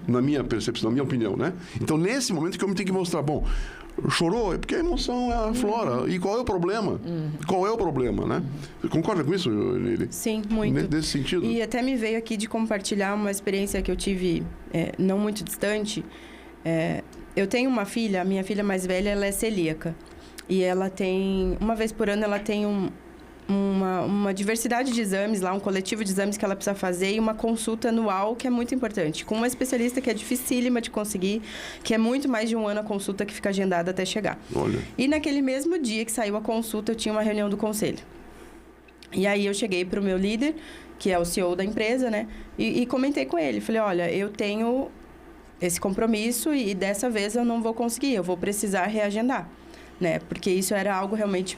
na minha percepção, na minha opinião, né? Então, nesse momento que eu me tenho que mostrar, bom, chorou, é porque a emoção é a flora. E qual é o problema? Qual é o problema, né? Você concorda com isso, Lili? Sim, muito. Nesse sentido? E até me veio aqui de compartilhar uma experiência que eu tive não muito distante. Eu tenho uma filha, a minha filha mais velha, ela é celíaca. E ela tem, uma vez por ano, ela tem uma diversidade de exames lá, um coletivo de exames que ela precisa fazer e uma consulta anual que é muito importante, com uma especialista que é dificílima de conseguir, que é muito mais de um ano a consulta que fica agendada até chegar. Olha. E naquele mesmo dia que saiu a consulta, eu tinha uma reunião do conselho. E aí eu cheguei para o meu líder, que é o CEO da empresa, né? E comentei com ele, falei, olha, eu tenho esse compromisso e dessa vez eu não vou conseguir, eu vou precisar reagendar, né? Porque isso era algo realmente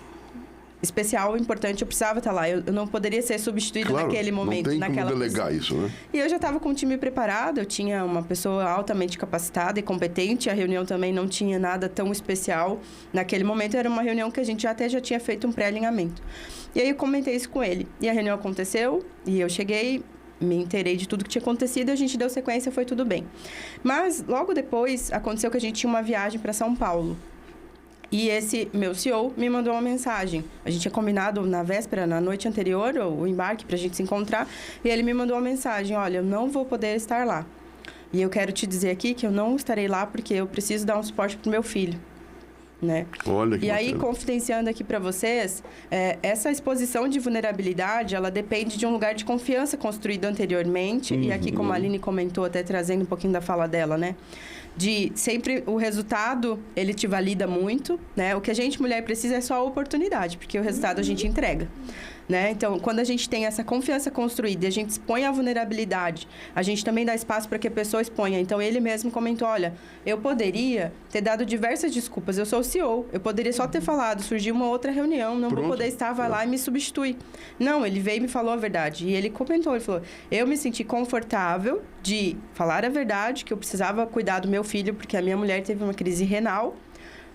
especial, importante, eu precisava estar lá. Eu não poderia ser substituída naquele momento, não tem naquela como delegar posição. isso, né? E eu já estava com o time preparado, eu tinha uma pessoa altamente capacitada e competente, a reunião também não tinha nada tão especial. Naquele momento era uma reunião que a gente até já tinha feito um pré-alinhamento. E aí eu comentei isso com ele. E a reunião aconteceu, e eu cheguei, me inteirei de tudo que tinha acontecido, e a gente deu sequência, foi tudo bem. Mas logo depois aconteceu que a gente tinha uma viagem para São Paulo. E esse meu CEO me mandou uma mensagem. A gente tinha combinado na véspera, na noite anterior, o embarque para a gente se encontrar. E ele me mandou uma mensagem: olha, eu não vou poder estar lá. E eu quero te dizer aqui que eu não estarei lá porque eu preciso dar um suporte para o meu filho. Né? Olha que e aí, bacana. confidenciando aqui para vocês, essa exposição de vulnerabilidade, ela depende de um lugar de confiança construído anteriormente. E aqui, como a Aline comentou, até trazendo um pouquinho da fala dela, né? De sempre o resultado, ele te valida muito, né? O que a gente, mulher, precisa é só a oportunidade, porque o resultado a gente entrega, né? Então, quando a gente tem essa confiança construída e a gente expõe a vulnerabilidade, a gente também dá espaço para que a pessoa exponha. Então, ele mesmo comentou, olha, eu poderia ter dado diversas desculpas, eu sou o CEO, eu poderia só ter falado, surgiu uma outra reunião, não vou poder estar, vai lá e me substitui. Não, ele veio e me falou a verdade. E ele comentou, ele falou, eu me senti confortável de falar a verdade, que eu precisava cuidar do meu filho, porque a minha mulher teve uma crise renal,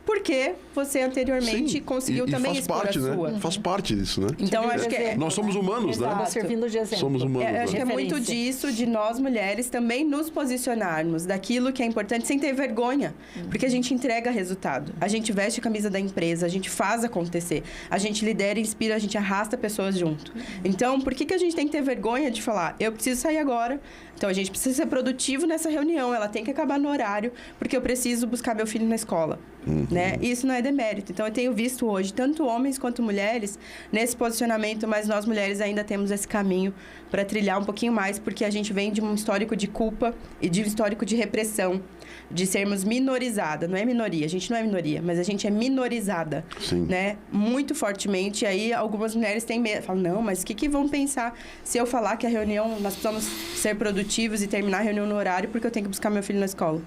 porque você anteriormente conseguiu também faz expor parte, a sua. Né? Faz parte disso, né? Então, acho que nós somos humanos, Exato. né? Servindo de exemplo. Somos humanos, acho que é né? muito disso, de nós mulheres também nos posicionarmos daquilo que é importante sem ter vergonha. Porque a gente entrega resultado. A gente veste a camisa da empresa, a gente faz acontecer. A gente lidera, inspira, a gente arrasta pessoas junto. Então, por que a gente tem que ter vergonha de falar, eu preciso sair agora? Então, a gente precisa ser produtivo nessa reunião, ela tem que acabar no horário, porque eu preciso buscar meu filho na escola. né? Isso não é demérito. Então, eu tenho visto hoje, tanto homens quanto mulheres, nesse posicionamento, mas nós mulheres ainda temos esse caminho para trilhar um pouquinho mais, porque a gente vem de um histórico de culpa e de um histórico de repressão, de sermos minorizada. Não é minoria, a gente não é minoria, mas a gente é minorizada, né? Muito fortemente. E aí, algumas mulheres têm medo, falam, não, mas o que vão pensar se eu falar que a reunião, nós precisamos ser produtivos e terminar a reunião no horário porque eu tenho que buscar meu filho na escola?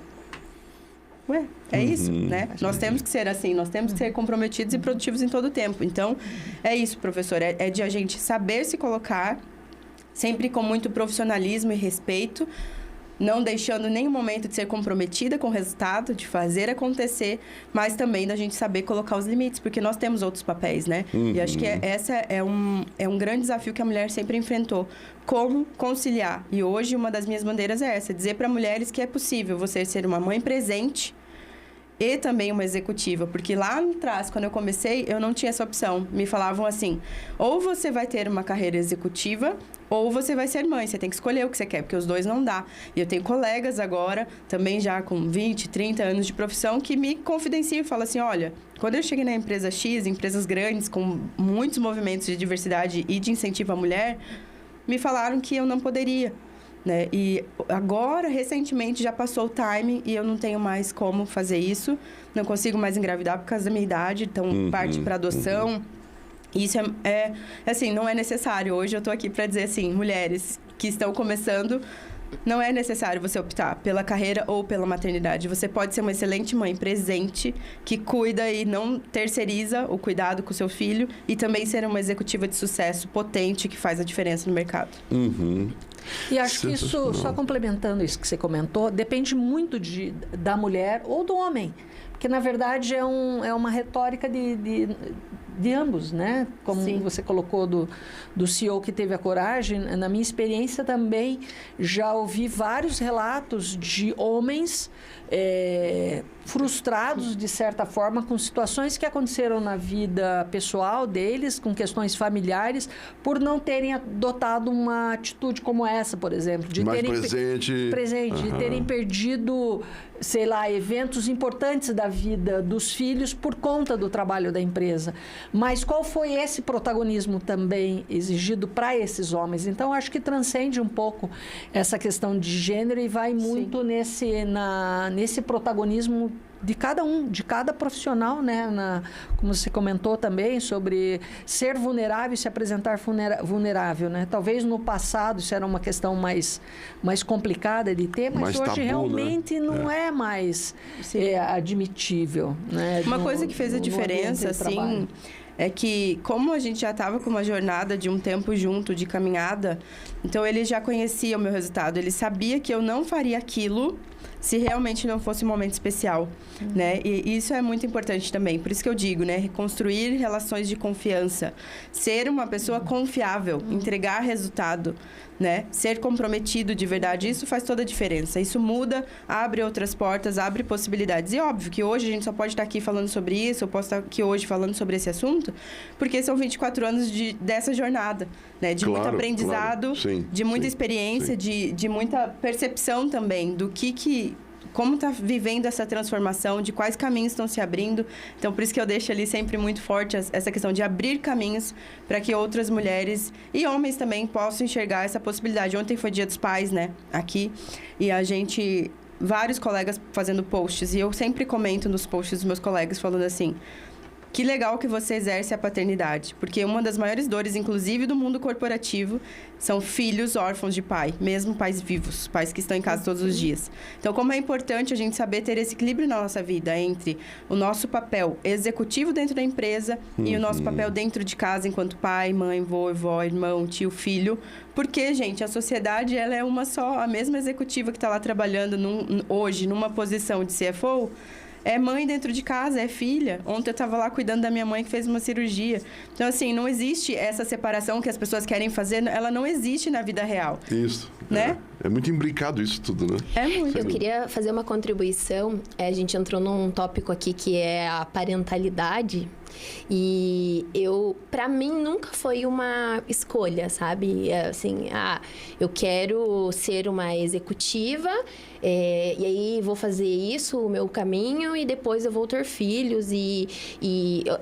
Ué, é isso, né? Nós temos que ser assim, nós temos que ser comprometidos e produtivos em todo o tempo. Então, é isso, professor, é de a gente saber se colocar, sempre com muito profissionalismo e respeito, não deixando nenhum momento de ser comprometida com o resultado, de fazer acontecer, mas também da gente saber colocar os limites, porque nós temos outros papéis, né? E acho que essa é um grande desafio que a mulher sempre enfrentou. Como conciliar? E hoje uma das minhas bandeiras é essa, dizer para mulheres que é possível você ser uma mãe presente e também uma executiva, porque lá atrás, quando eu comecei, eu não tinha essa opção. Me falavam assim, ou você vai ter uma carreira executiva, ou você vai ser mãe. Você tem que escolher o que você quer, porque os dois não dá. E eu tenho colegas agora, também já com 20, 30 anos de profissão, que me confidenciam e falam assim, olha, quando eu cheguei na empresa X, empresas grandes, com muitos movimentos de diversidade e de incentivo à mulher, me falaram que eu não poderia. Né? E agora, recentemente, já passou o time e eu não tenho mais como fazer isso. Não consigo mais engravidar por causa da minha idade, então parte para adoção. Isso assim, não é necessário. Hoje eu estou aqui para dizer assim, mulheres que estão começando, não é necessário você optar pela carreira ou pela maternidade. Você pode ser uma excelente mãe presente, que cuida e não terceiriza o cuidado com o seu filho, e também ser uma executiva de sucesso potente que faz a diferença no mercado. E acho que isso, só complementando isso que você comentou, depende muito da mulher ou do homem. Porque, na verdade, é uma retórica de ambos, né? Como você colocou do CEO que teve a coragem, na minha experiência também já ouvi vários relatos de homens frustrados, de certa forma, com situações que aconteceram na vida pessoal deles, com questões familiares, por não terem adotado uma atitude como essa, por exemplo. De mais terem presente, de terem perdido, sei lá, eventos importantes da vida dos filhos por conta do trabalho da empresa. Mas qual foi esse protagonismo também exigido para esses homens? Então, acho que transcende um pouco essa questão de gênero e vai muito nesse protagonismo de cada um, de cada profissional, né? Como você comentou também, sobre ser vulnerável e se apresentar vulnerável, né? Talvez no passado isso era uma questão mais complicada de ter, mas hoje tabu, realmente, né? Não é mais admitível, né? Uma coisa que fez a diferença, assim, é que como a gente já estava com uma jornada de um tempo junto, de caminhada, então ele já conhecia o meu resultado, ele sabia que eu não faria aquilo se realmente não fosse um momento especial, né? E isso é muito importante também. Por isso que eu digo, né? Reconstruir relações de confiança. Ser uma pessoa confiável, entregar resultado, né? Ser comprometido de verdade, isso faz toda a diferença. Isso muda, abre outras portas, abre possibilidades. E óbvio que hoje a gente só pode estar aqui falando sobre isso, eu posso estar aqui hoje falando sobre esse assunto, porque são 24 anos dessa jornada, né? De muito aprendizado, de muita experiência, de muita percepção também do como está vivendo essa transformação, de quais caminhos estão se abrindo. Então, por isso que eu deixo ali sempre muito forte essa questão de abrir caminhos para que outras mulheres e homens também possam enxergar essa possibilidade. Ontem foi Dia dos Pais, né, aqui, e vários colegas fazendo posts, e eu sempre comento nos posts dos meus colegas falando assim, que legal que você exerce a paternidade, porque uma das maiores dores, inclusive do mundo corporativo, são filhos órfãos de pai, mesmo pais vivos, pais que estão em casa todos os dias. Então, como é importante a gente saber ter esse equilíbrio na nossa vida entre o nosso papel executivo dentro da empresa e o nosso papel dentro de casa enquanto pai, mãe, vovó, irmão, tio, filho. Porque, gente, a sociedade ela é uma só, a mesma executiva que está lá trabalhando hoje numa posição de CFO, é mãe dentro de casa, é filha. Ontem eu estava lá cuidando da minha mãe que fez uma cirurgia. Então, assim, não existe essa separação que as pessoas querem fazer, ela não existe na vida real. Isso. Né? É muito imbricado isso tudo, né? É muito. Eu queria fazer uma contribuição. A gente entrou num tópico aqui que é a parentalidade. E para mim, nunca foi uma escolha, sabe? Assim, eu quero ser uma executiva, e aí vou fazer isso, o meu caminho, e depois eu vou ter filhos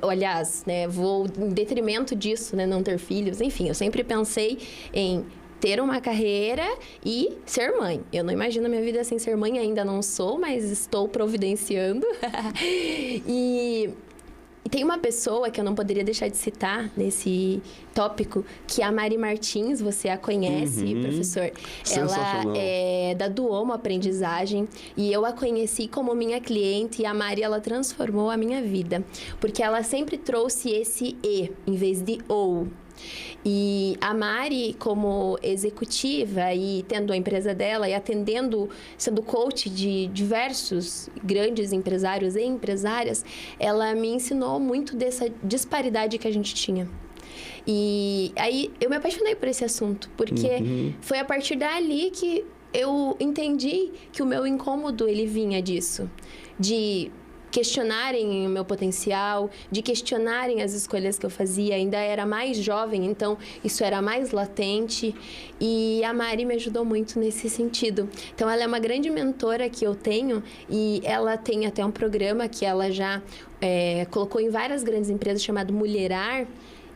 aliás, né, vou em detrimento disso, né, não ter filhos. Enfim, eu sempre pensei em ter uma carreira e ser mãe. Eu não imagino a minha vida sem ser mãe, ainda não sou, mas estou providenciando. E tem uma pessoa que eu não poderia deixar de citar nesse tópico, que é a Mari Martins, você a conhece, professor? Ela é da Duomo Aprendizagem e eu a conheci como minha cliente e a Mari, ela transformou a minha vida, porque ela sempre trouxe esse E em vez de OU. E a Mari, como executiva e tendo a empresa dela e atendendo, sendo coach de diversos grandes empresários e empresárias, ela me ensinou muito dessa disparidade que a gente tinha. E aí eu me apaixonei por esse assunto, porque foi a partir dali que eu entendi que o meu incômodo, ele vinha disso, de questionarem o meu potencial, de questionarem as escolhas que eu fazia. Ainda era mais jovem, então isso era mais latente. E a Mari me ajudou muito nesse sentido. Então, ela é uma grande mentora que eu tenho e ela tem até um programa que ela já colocou em várias grandes empresas chamado Mulherar.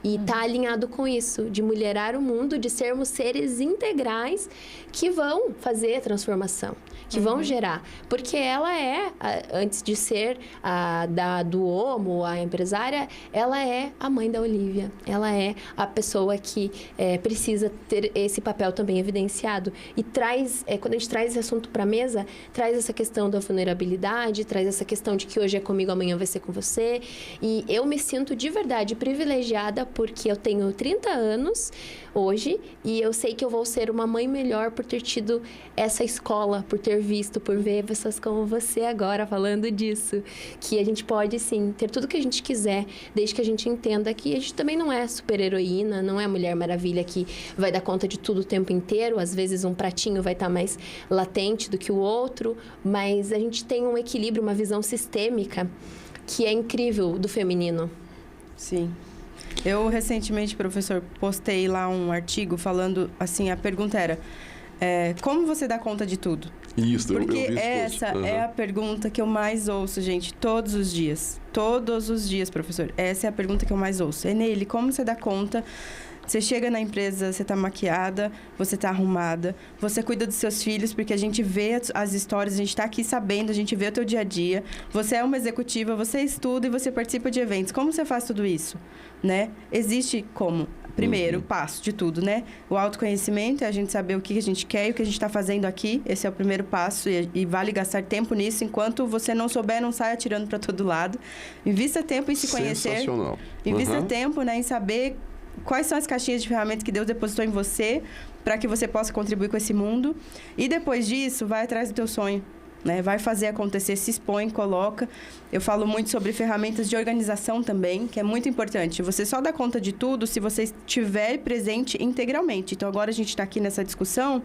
E está alinhado com isso, de mulherar o mundo, de sermos seres integrais que vão fazer a transformação, que vão gerar. Porque ela antes de ser a da Duomo, a empresária, ela é a mãe da Olivia. Ela é a pessoa que precisa ter esse papel também evidenciado. E traz, quando a gente traz esse assunto para a mesa, traz essa questão da vulnerabilidade, traz essa questão de que hoje é comigo, amanhã vai ser com você. E eu me sinto de verdade privilegiada porque eu tenho 30 anos hoje e eu sei que eu vou ser uma mãe melhor por ter tido essa escola, por ter visto, por ver pessoas como você agora falando disso. Que a gente pode, sim, ter tudo que a gente quiser, desde que a gente entenda que a gente também não é super-heroína, não é a Mulher Maravilha que vai dar conta de tudo o tempo inteiro. Às vezes um pratinho vai estar mais latente do que o outro, mas a gente tem um equilíbrio, uma visão sistêmica que é incrível do feminino. Sim. Eu, recentemente, professor, postei lá um artigo falando, assim, a pergunta era, como você dá conta de tudo? Isso, porque eu vi essa é a pergunta que eu mais ouço, gente, todos os dias. Todos os dias, professor. Essa é a pergunta que eu mais ouço. Neile, como você dá conta? Você chega na empresa, você está maquiada, você está arrumada, você cuida dos seus filhos, porque a gente vê as histórias, a gente está aqui sabendo, a gente vê o teu dia a dia. Você é uma executiva, você estuda e você participa de eventos. Como você faz tudo isso? Né? Existe como? Primeiro passo de tudo, né? O autoconhecimento é a gente saber o que a gente quer e o que a gente está fazendo aqui. Esse é o primeiro passo e vale gastar tempo nisso. Enquanto você não souber, não sai atirando para todo lado. Invista tempo em se conhecer. Sensacional. Invista tempo, né, em saber quais são as caixinhas de ferramentas que Deus depositou em você para que você possa contribuir com esse mundo. E depois disso, vai atrás do teu sonho. Né? Vai fazer acontecer, se expõe, coloca. Eu falo muito sobre ferramentas de organização também, que é muito importante. Você só dá conta de tudo se você estiver presente integralmente. Então, agora a gente está aqui nessa discussão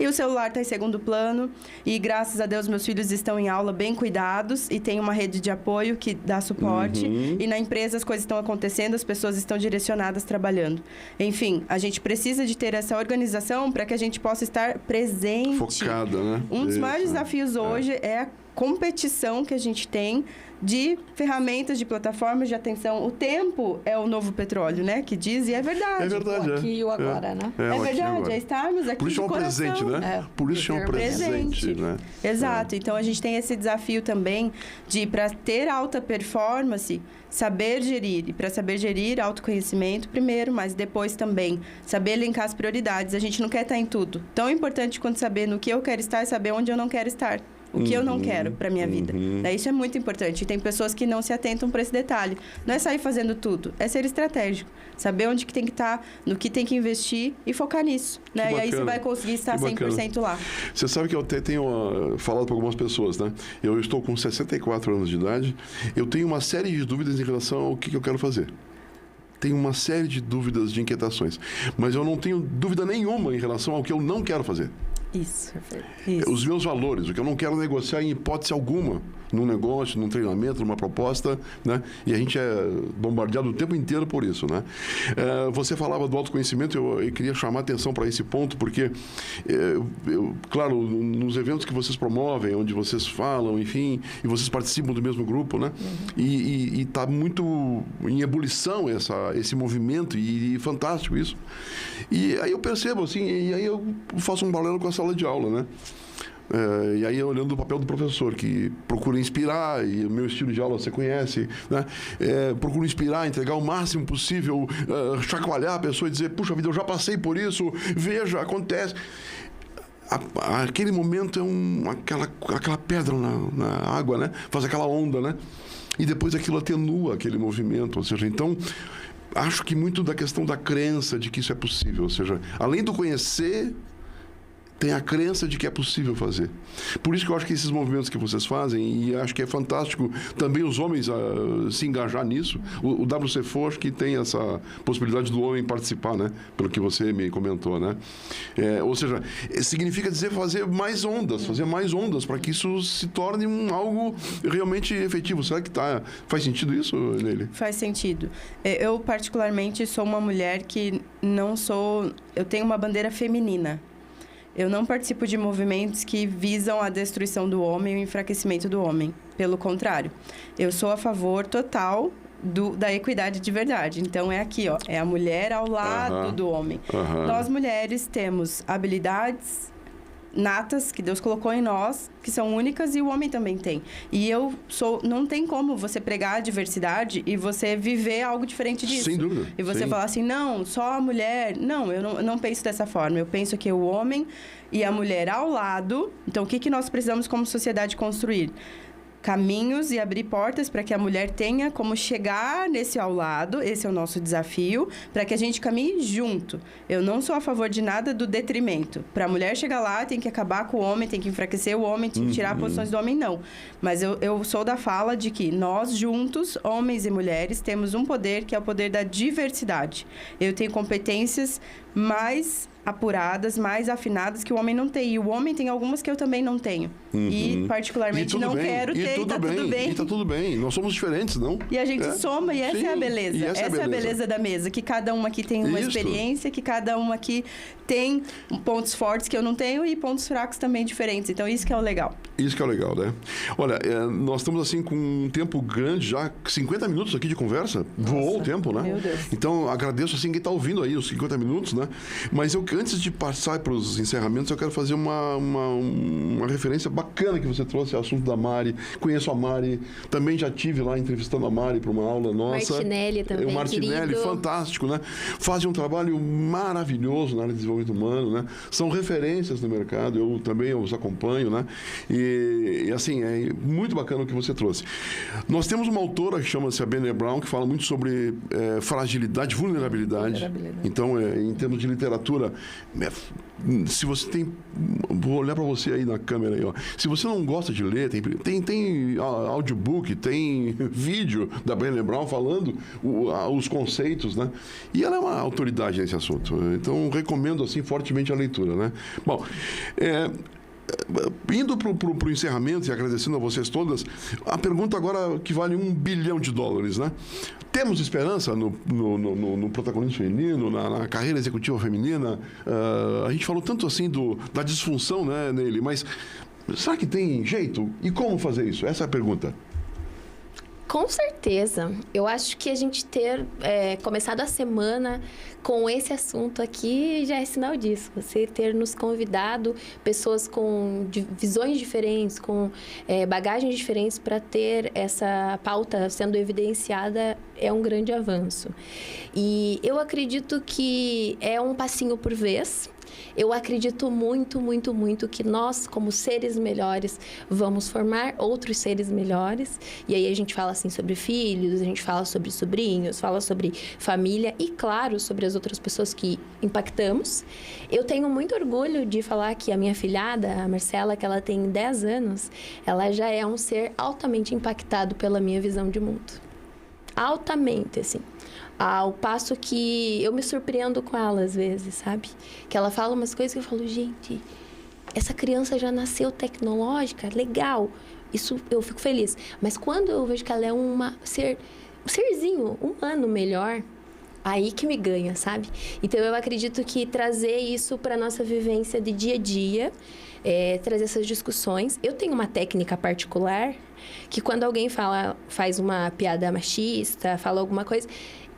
e o celular está em segundo plano e, graças a Deus, meus filhos estão em aula bem cuidados e tem uma rede de apoio que dá suporte. E na empresa as coisas estão acontecendo, as pessoas estão direcionadas, trabalhando. Enfim, a gente precisa de ter essa organização para que a gente possa estar presente. Focada, né? Um dos maiores desafios hoje é a competição que a gente tem de ferramentas, de plataformas de atenção. O tempo é o novo petróleo, né? Que diz, e é verdade. É verdade, o aqui e o agora, né? É verdade, é estarmos aqui. Por isso é um presente, né? Por isso é um presente, né? Exato. Então, a gente tem esse desafio também de, para ter alta performance, saber gerir. E para saber gerir, autoconhecimento primeiro, mas depois também saber elencar as prioridades. A gente não quer estar em tudo. Tão importante quanto saber no que eu quero estar e saber onde eu não quero estar. O que eu não quero para minha vida. Isso é muito importante. E tem pessoas que não se atentam para esse detalhe. Não é sair fazendo tudo, é ser estratégico. Saber onde que tem que estar, no que tem que investir e focar nisso. Né? E aí você vai conseguir estar 100% lá. Você sabe que eu até tenho falado para algumas pessoas, né? Eu estou com 64 anos de idade. Eu tenho uma série de dúvidas em relação ao que eu quero fazer. Tenho uma série de dúvidas, de inquietações. Mas eu não tenho dúvida nenhuma em relação ao que eu não quero fazer. Isso, perfeito. Isso. Os meus valores, o que eu não quero negociar em hipótese alguma, num negócio, num treinamento, numa proposta, né? E a gente é bombardeado o tempo inteiro por isso, né? Você falava do autoconhecimento, eu queria chamar a atenção para esse ponto, porque, claro, nos eventos que vocês promovem, onde vocês falam, enfim, e vocês participam do mesmo grupo, né? E está muito em ebulição esse movimento, e fantástico isso. E aí eu percebo, assim, e aí eu faço um paralelo com a sala de aula, né? E aí olhando o papel do professor, que procura inspirar, e o meu estilo de aula você conhece, né? Procuro inspirar, entregar o máximo possível, chacoalhar a pessoa e dizer, puxa vida, eu já passei por isso, veja, acontece. Aquele momento é aquela pedra na água, né? Faz aquela onda, né? E depois aquilo atenua aquele movimento, ou seja, então acho que muito da questão da crença de que isso é possível, ou seja, além do conhecer, tem a crença de que é possível fazer. Por isso que eu acho que esses movimentos que vocês fazem, e acho que é fantástico também os homens se engajar nisso. O WC4 acho que tem essa possibilidade do homem participar, né? Pelo que você me comentou, né? Ou seja, significa dizer fazer mais ondas para que isso se torne algo realmente efetivo. Será que faz sentido isso, Neile? Faz sentido. Eu, particularmente, sou uma mulher que eu tenho uma bandeira feminina. Eu não participo de movimentos que visam a destruição do homem e o enfraquecimento do homem. Pelo contrário, eu sou a favor total da equidade de verdade. Então, é aqui, ó, é a mulher ao lado do homem. Nós, mulheres, temos habilidades natas que Deus colocou em nós, que são únicas, e o homem também tem. E não tem como você pregar a diversidade e você viver algo diferente disso. Sem dúvida. E você falar assim, não, só a mulher. Não, eu não penso dessa forma. Eu penso que o homem e a mulher ao lado. Então, o que nós precisamos como sociedade construir? Caminhos e abrir portas para que a mulher tenha como chegar nesse ao lado, esse é o nosso desafio, para que a gente caminhe junto. Eu não sou a favor de nada do detrimento. Para a mulher chegar lá, tem que acabar com o homem, tem que enfraquecer o homem, tem que tirar posições do homem, não. Mas eu sou da fala de que nós juntos, homens e mulheres, temos um poder que é o poder da diversidade. Eu tenho competências mais apuradas, mais afinadas que o homem não tem. E o homem tem algumas que eu também não tenho. E, particularmente, não quero ter, e tá tudo bem. E tá tudo bem. Nós somos diferentes, não? E a gente soma, e essa é a beleza. Essa é a beleza da mesa. Que cada uma aqui tem uma experiência, que cada uma aqui tem pontos fortes que eu não tenho e pontos fracos também diferentes. Então, isso que é o legal. Isso que é o legal, né? Olha, nós estamos, assim, com um tempo grande já, 50 minutos aqui de conversa. Voou o tempo, né? Meu Deus. Então, agradeço, assim, quem está ouvindo aí os 50 minutos, né? Mas antes de passar para os encerramentos, eu quero fazer uma referência bacana que você trouxe ao assunto da Mari. Conheço a Mari, também já estive lá entrevistando a Mari para uma aula nossa. Martinelli também, o Martinelli, querido. fantástico, né? Fazem um trabalho maravilhoso na área de desenvolvimento humano, né? São referências no mercado, eu também os acompanho, né? E assim, é muito bacana o que você trouxe. Nós temos uma autora que chama-se a Brené Brown, que fala muito sobre fragilidade, vulnerabilidade. Então, em termos de literatura, se você tem... Vou olhar para você aí na câmera aí, ó. Se você não gosta de ler, tem audiobook, tem vídeo da Brené Brown falando os conceitos, né? E ela é uma autoridade nesse assunto. Então, recomendo, assim, fortemente a leitura, né? Bom, indo para o encerramento e agradecendo a vocês todas, a pergunta agora que vale $1 bilhão, né? Temos esperança no protagonismo feminino, na carreira executiva feminina? A gente falou tanto assim da disfunção, né, nele, mas será que tem jeito? E como fazer isso? Essa é a pergunta. Com certeza. Eu acho que a gente ter começado a semana com esse assunto aqui já é sinal disso. Você ter nos convidado pessoas com visões diferentes, com bagagens diferentes para ter essa pauta sendo evidenciada é um grande avanço. E eu acredito que é um passinho por vez. Eu acredito muito, muito, muito que nós, como seres melhores, vamos formar outros seres melhores. E aí a gente fala assim sobre filhos, a gente fala sobre sobrinhos, fala sobre família e, claro, sobre as outras pessoas que impactamos. Eu tenho muito orgulho de falar que a minha filhada, a Marcela, que ela tem 10 anos, ela já é um ser altamente impactado pela minha visão de mundo. Altamente, assim. Ao passo que eu me surpreendo com ela às vezes, sabe? Que ela fala umas coisas que eu falo, gente, essa criança já nasceu tecnológica, legal, isso eu fico feliz. Mas quando eu vejo que ela é um serzinho humano melhor, aí que me ganha, sabe? Então, eu acredito que trazer isso para nossa vivência de dia a dia, trazer essas discussões. Eu tenho uma técnica particular que quando alguém faz uma piada machista, fala alguma coisa,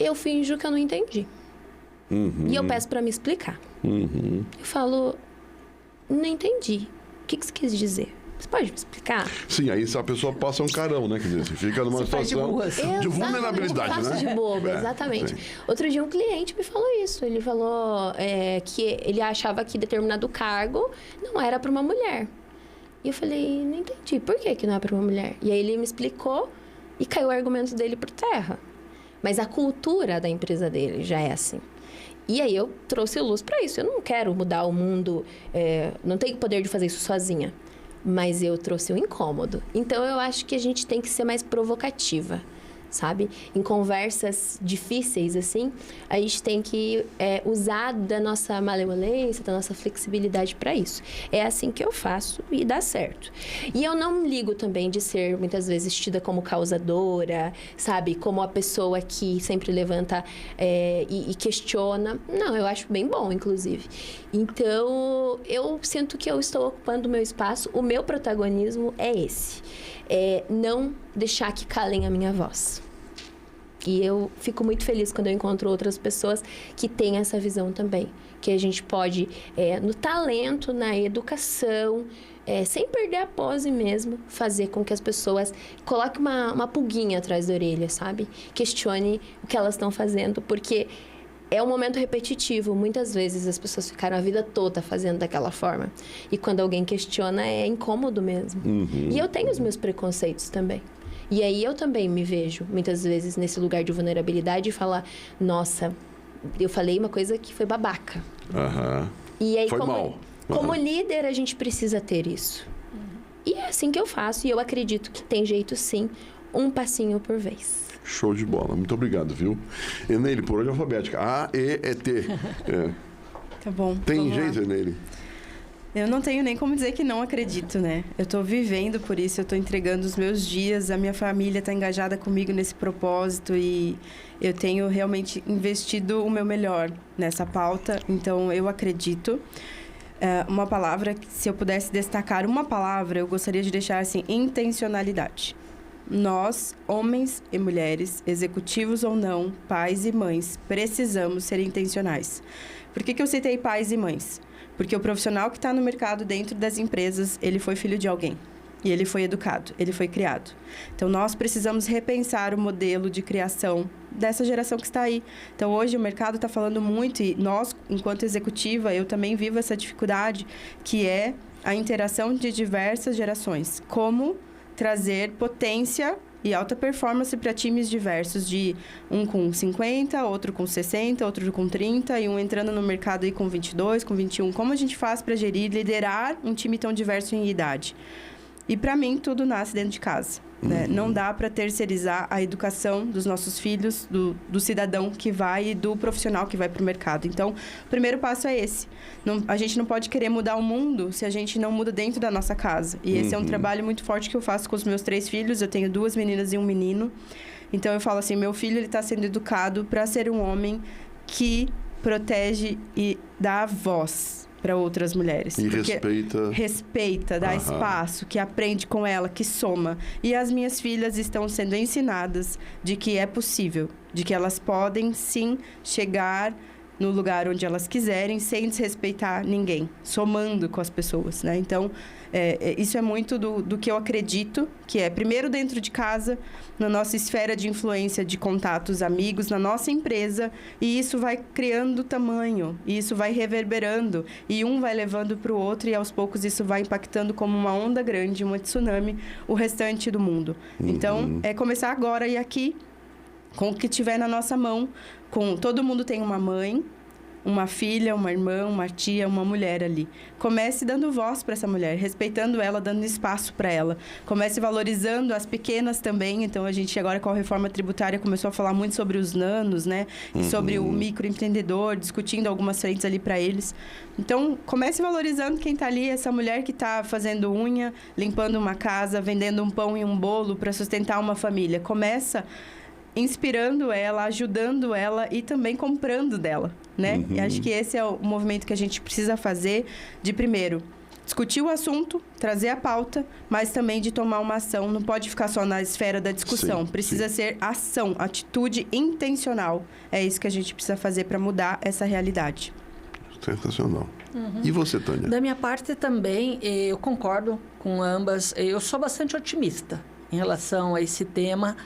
eu finjo que eu não entendi. E eu peço para me explicar. Eu falo, não entendi. O que você quis dizer? Você pode me explicar? Sim, aí a pessoa passa um carão, né? Quer dizer, você fica numa situação de vulnerabilidade, né? De bobo, exatamente. Sim. Outro dia um cliente me falou isso. Ele falou que ele achava que determinado cargo não era para uma mulher. E eu falei, não entendi. Por que não é para uma mulher? E aí ele me explicou e caiu o argumento dele por terra. Mas a cultura da empresa dele já é assim. E aí eu trouxe luz para isso. Eu não quero mudar o mundo, não tenho poder de fazer isso sozinha. Mas eu trouxe um incômodo. Então, eu acho que a gente tem que ser mais provocativa, sabe? Em conversas difíceis, assim, a gente tem que usar da nossa malemolência, da nossa flexibilidade para isso. É assim que eu faço e dá certo. E eu não ligo também de ser, muitas vezes, tida como causadora, sabe? Como a pessoa que sempre levanta e questiona. Não, eu acho bem bom, inclusive. Então, eu sinto que eu estou ocupando o meu espaço. O meu protagonismo é esse. Não deixar que calem a minha voz. E eu fico muito feliz quando eu encontro outras pessoas que têm essa visão também. Que a gente pode, no talento, na educação, sem perder a pose mesmo, fazer com que as pessoas coloquem uma pulguinha atrás da orelha, sabe? Questione o que elas estão fazendo, porque é um momento repetitivo. Muitas vezes as pessoas ficaram a vida toda fazendo daquela forma. E quando alguém questiona, é incômodo mesmo. E eu tenho os meus preconceitos também. E aí eu também me vejo, muitas vezes, nesse lugar de vulnerabilidade e falar, nossa, eu falei uma coisa que foi babaca. E aí, foi mal. Como líder, a gente precisa ter isso. E é assim que eu faço. E eu acredito que tem jeito, sim, um passinho por vez. Show de bola. Muito obrigado, viu? Eneile, por ordem alfabética. A-E-E-T. Tá bom. Tem jeito, Eneile? Eu não tenho nem como dizer que não acredito, né? Eu estou vivendo por isso, eu estou entregando os meus dias, a minha família está engajada comigo nesse propósito e eu tenho realmente investido o meu melhor nessa pauta, então eu acredito. Uma palavra, se eu pudesse destacar uma palavra, eu gostaria de deixar assim, intencionalidade. Nós, homens e mulheres, executivos ou não, pais e mães, precisamos ser intencionais. Por que eu citei pais e mães? Porque o profissional que está no mercado dentro das empresas, ele foi filho de alguém. E ele foi educado, ele foi criado. Então, nós precisamos repensar o modelo de criação dessa geração que está aí. Então, hoje o mercado está falando muito, e nós, enquanto executiva, eu também vivo essa dificuldade, que é a interação de diversas gerações. Como trazer potência e alta performance para times diversos, de um com 50, outro com 60, outro com 30, e um entrando no mercado aí com 22, com 21. Como a gente faz para gerir, liderar um time tão diverso em idade? E, para mim, tudo nasce dentro de casa. Né? Não dá para terceirizar a educação dos nossos filhos, do cidadão que vai e do profissional que vai para o mercado. Então, o primeiro passo é esse. A gente não pode querer mudar o mundo se a gente não muda dentro da nossa casa. E esse é um trabalho muito forte que eu faço com os meus 3 filhos. Eu tenho 2 meninas e um menino. Então, eu falo assim, meu filho está sendo educado para ser um homem que protege e dá voz para outras mulheres. E respeita, dá espaço, que aprende com ela, que soma. E as minhas filhas estão sendo ensinadas de que é possível, de que elas podem, sim, chegar no lugar onde elas quiserem, sem desrespeitar ninguém, somando com as pessoas, né? Então, isso é muito do que eu acredito, que é, primeiro, dentro de casa, na nossa esfera de influência, de contatos, amigos, na nossa empresa, e isso vai criando tamanho, e isso vai reverberando, e um vai levando para o outro, e aos poucos isso vai impactando como uma onda grande, uma tsunami, o restante do mundo. Então, é começar agora e aqui, com o que tiver na nossa mão, todo mundo tem uma mãe, uma filha, uma irmã, uma tia, uma mulher ali. Comece dando voz para essa mulher, respeitando ela, dando espaço para ela. Comece valorizando as pequenas também. Então, a gente agora com a reforma tributária começou a falar muito sobre os nanos, né? E sobre o microempreendedor, discutindo algumas frentes ali para eles. Então, comece valorizando quem está ali, essa mulher que está fazendo unha, limpando uma casa, vendendo um pão e um bolo para sustentar uma família. Começa inspirando ela, ajudando ela e também comprando dela, né? E acho que esse é o movimento que a gente precisa fazer de, primeiro, discutir o assunto, trazer a pauta, mas também de tomar uma ação. Não pode ficar só na esfera da discussão. Precisa ser ação, atitude intencional. É isso que a gente precisa fazer para mudar essa realidade. Sensacional. E você, Tânia? Da minha parte também, eu concordo com ambas. Eu sou bastante otimista em relação a esse tema,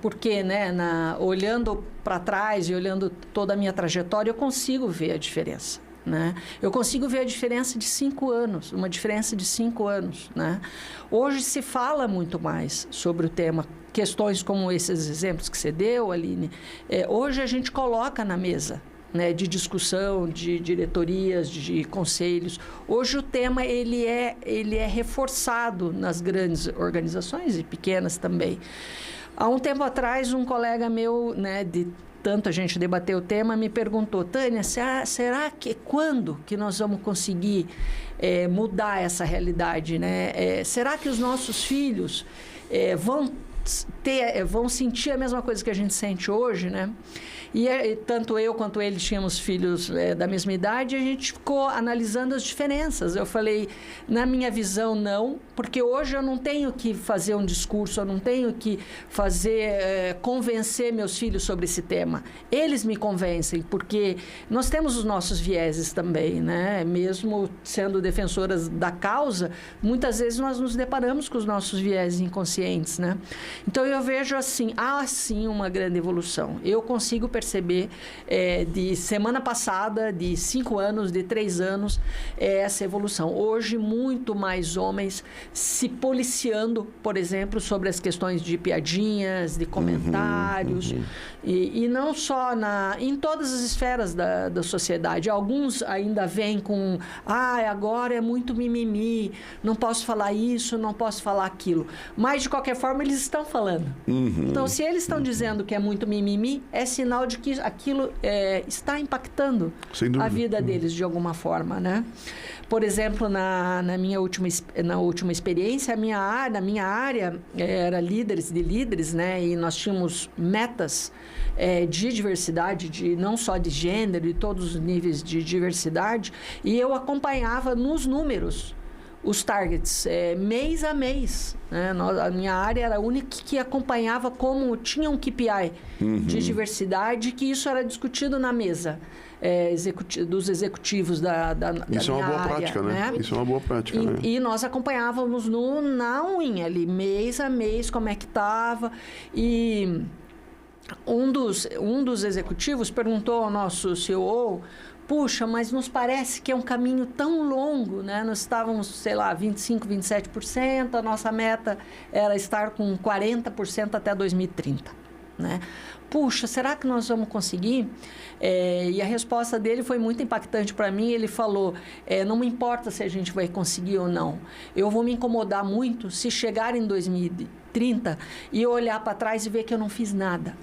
porque, né, olhando para trás e olhando toda a minha trajetória, eu consigo ver a diferença. Né? Eu consigo ver a diferença de 5 anos, uma diferença de 5 anos. Né? Hoje se fala muito mais sobre o tema, questões como esses exemplos que você deu, Aline. Hoje a gente coloca na mesa, né, de discussão, de diretorias, de conselhos. Hoje o tema ele é reforçado nas grandes organizações e pequenas também. Há um tempo atrás, um colega meu, né, de tanto a gente debateu o tema, me perguntou: Tânia, será que quando que nós vamos conseguir mudar essa realidade, né? Será que os nossos filhos vão sentir a mesma coisa que a gente sente hoje, né? E tanto eu quanto ele tínhamos filhos da mesma idade, e a gente ficou analisando as diferenças. Eu falei, na minha visão, não, porque hoje eu não tenho que fazer um discurso, eu não tenho que convencer meus filhos sobre esse tema. Eles me convencem, porque nós temos os nossos vieses também, né? Mesmo sendo defensoras da causa, muitas vezes nós nos deparamos com os nossos vieses inconscientes, né? Então, eu vejo assim, há sim uma grande evolução. Eu consigo perceber de semana passada, de 5 anos, de 3 anos, essa evolução. Hoje, muito mais homens se policiando, por exemplo, sobre as questões de piadinhas, de comentários, e não só em todas as esferas da sociedade. Alguns ainda vêm com, agora é muito mimimi, não posso falar isso, não posso falar aquilo. Mas, de qualquer forma, eles estão falando. Então, se eles estão dizendo que é muito mimimi, é sinal de que aquilo está impactando a vida deles de alguma forma, né? Por exemplo, na minha última experiência, na minha área era líderes de líderes, né? E nós tínhamos metas de diversidade, não só de gênero, de todos os níveis de diversidade, e eu acompanhava nos números os targets, mês a mês. Né? A minha área era a única que acompanhava como tinha um KPI de diversidade, que isso era discutido na mesa dos executivos da isso minha é uma boa área, prática, né? Isso é uma boa prática, né? E nós acompanhávamos na unha ali, mês a mês, como é que estava. E um dos executivos perguntou ao nosso CEO: puxa, mas nos parece que é um caminho tão longo, né? Nós estávamos, sei lá, 25%, 27%, a nossa meta era estar com 40% até 2030, né? Puxa, será que nós vamos conseguir? E a resposta dele foi muito impactante para mim. Ele falou, não me importa se a gente vai conseguir ou não. Eu vou me incomodar muito se chegar em 2030 e eu olhar para trás e ver que eu não fiz nada.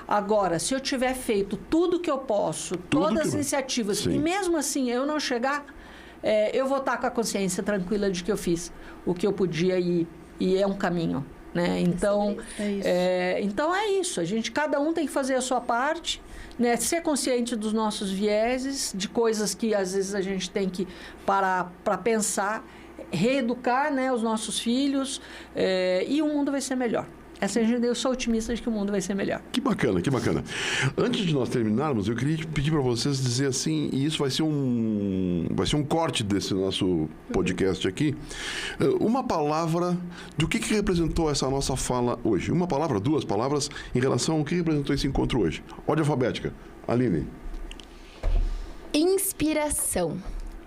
Agora, se eu tiver feito tudo que eu posso, todas as iniciativas, e mesmo assim eu não chegar, eu vou estar com a consciência tranquila de que eu fiz o que eu podia e é um caminho, né? Então, então é isso. Cada um tem que fazer a sua parte, né? Ser consciente dos nossos vieses, de coisas que às vezes a gente tem que parar para pensar, reeducar, né, os nossos filhos, e o mundo vai ser melhor. Eu sou otimista de que o mundo vai ser melhor. Que bacana, que bacana. Antes de nós terminarmos, eu queria pedir para vocês dizer assim, e isso vai ser um corte desse nosso podcast aqui, uma palavra do que representou essa nossa fala hoje. Uma palavra, 2 palavras, em relação ao que representou esse encontro hoje. Ordem alfabética. Aline. Inspiração.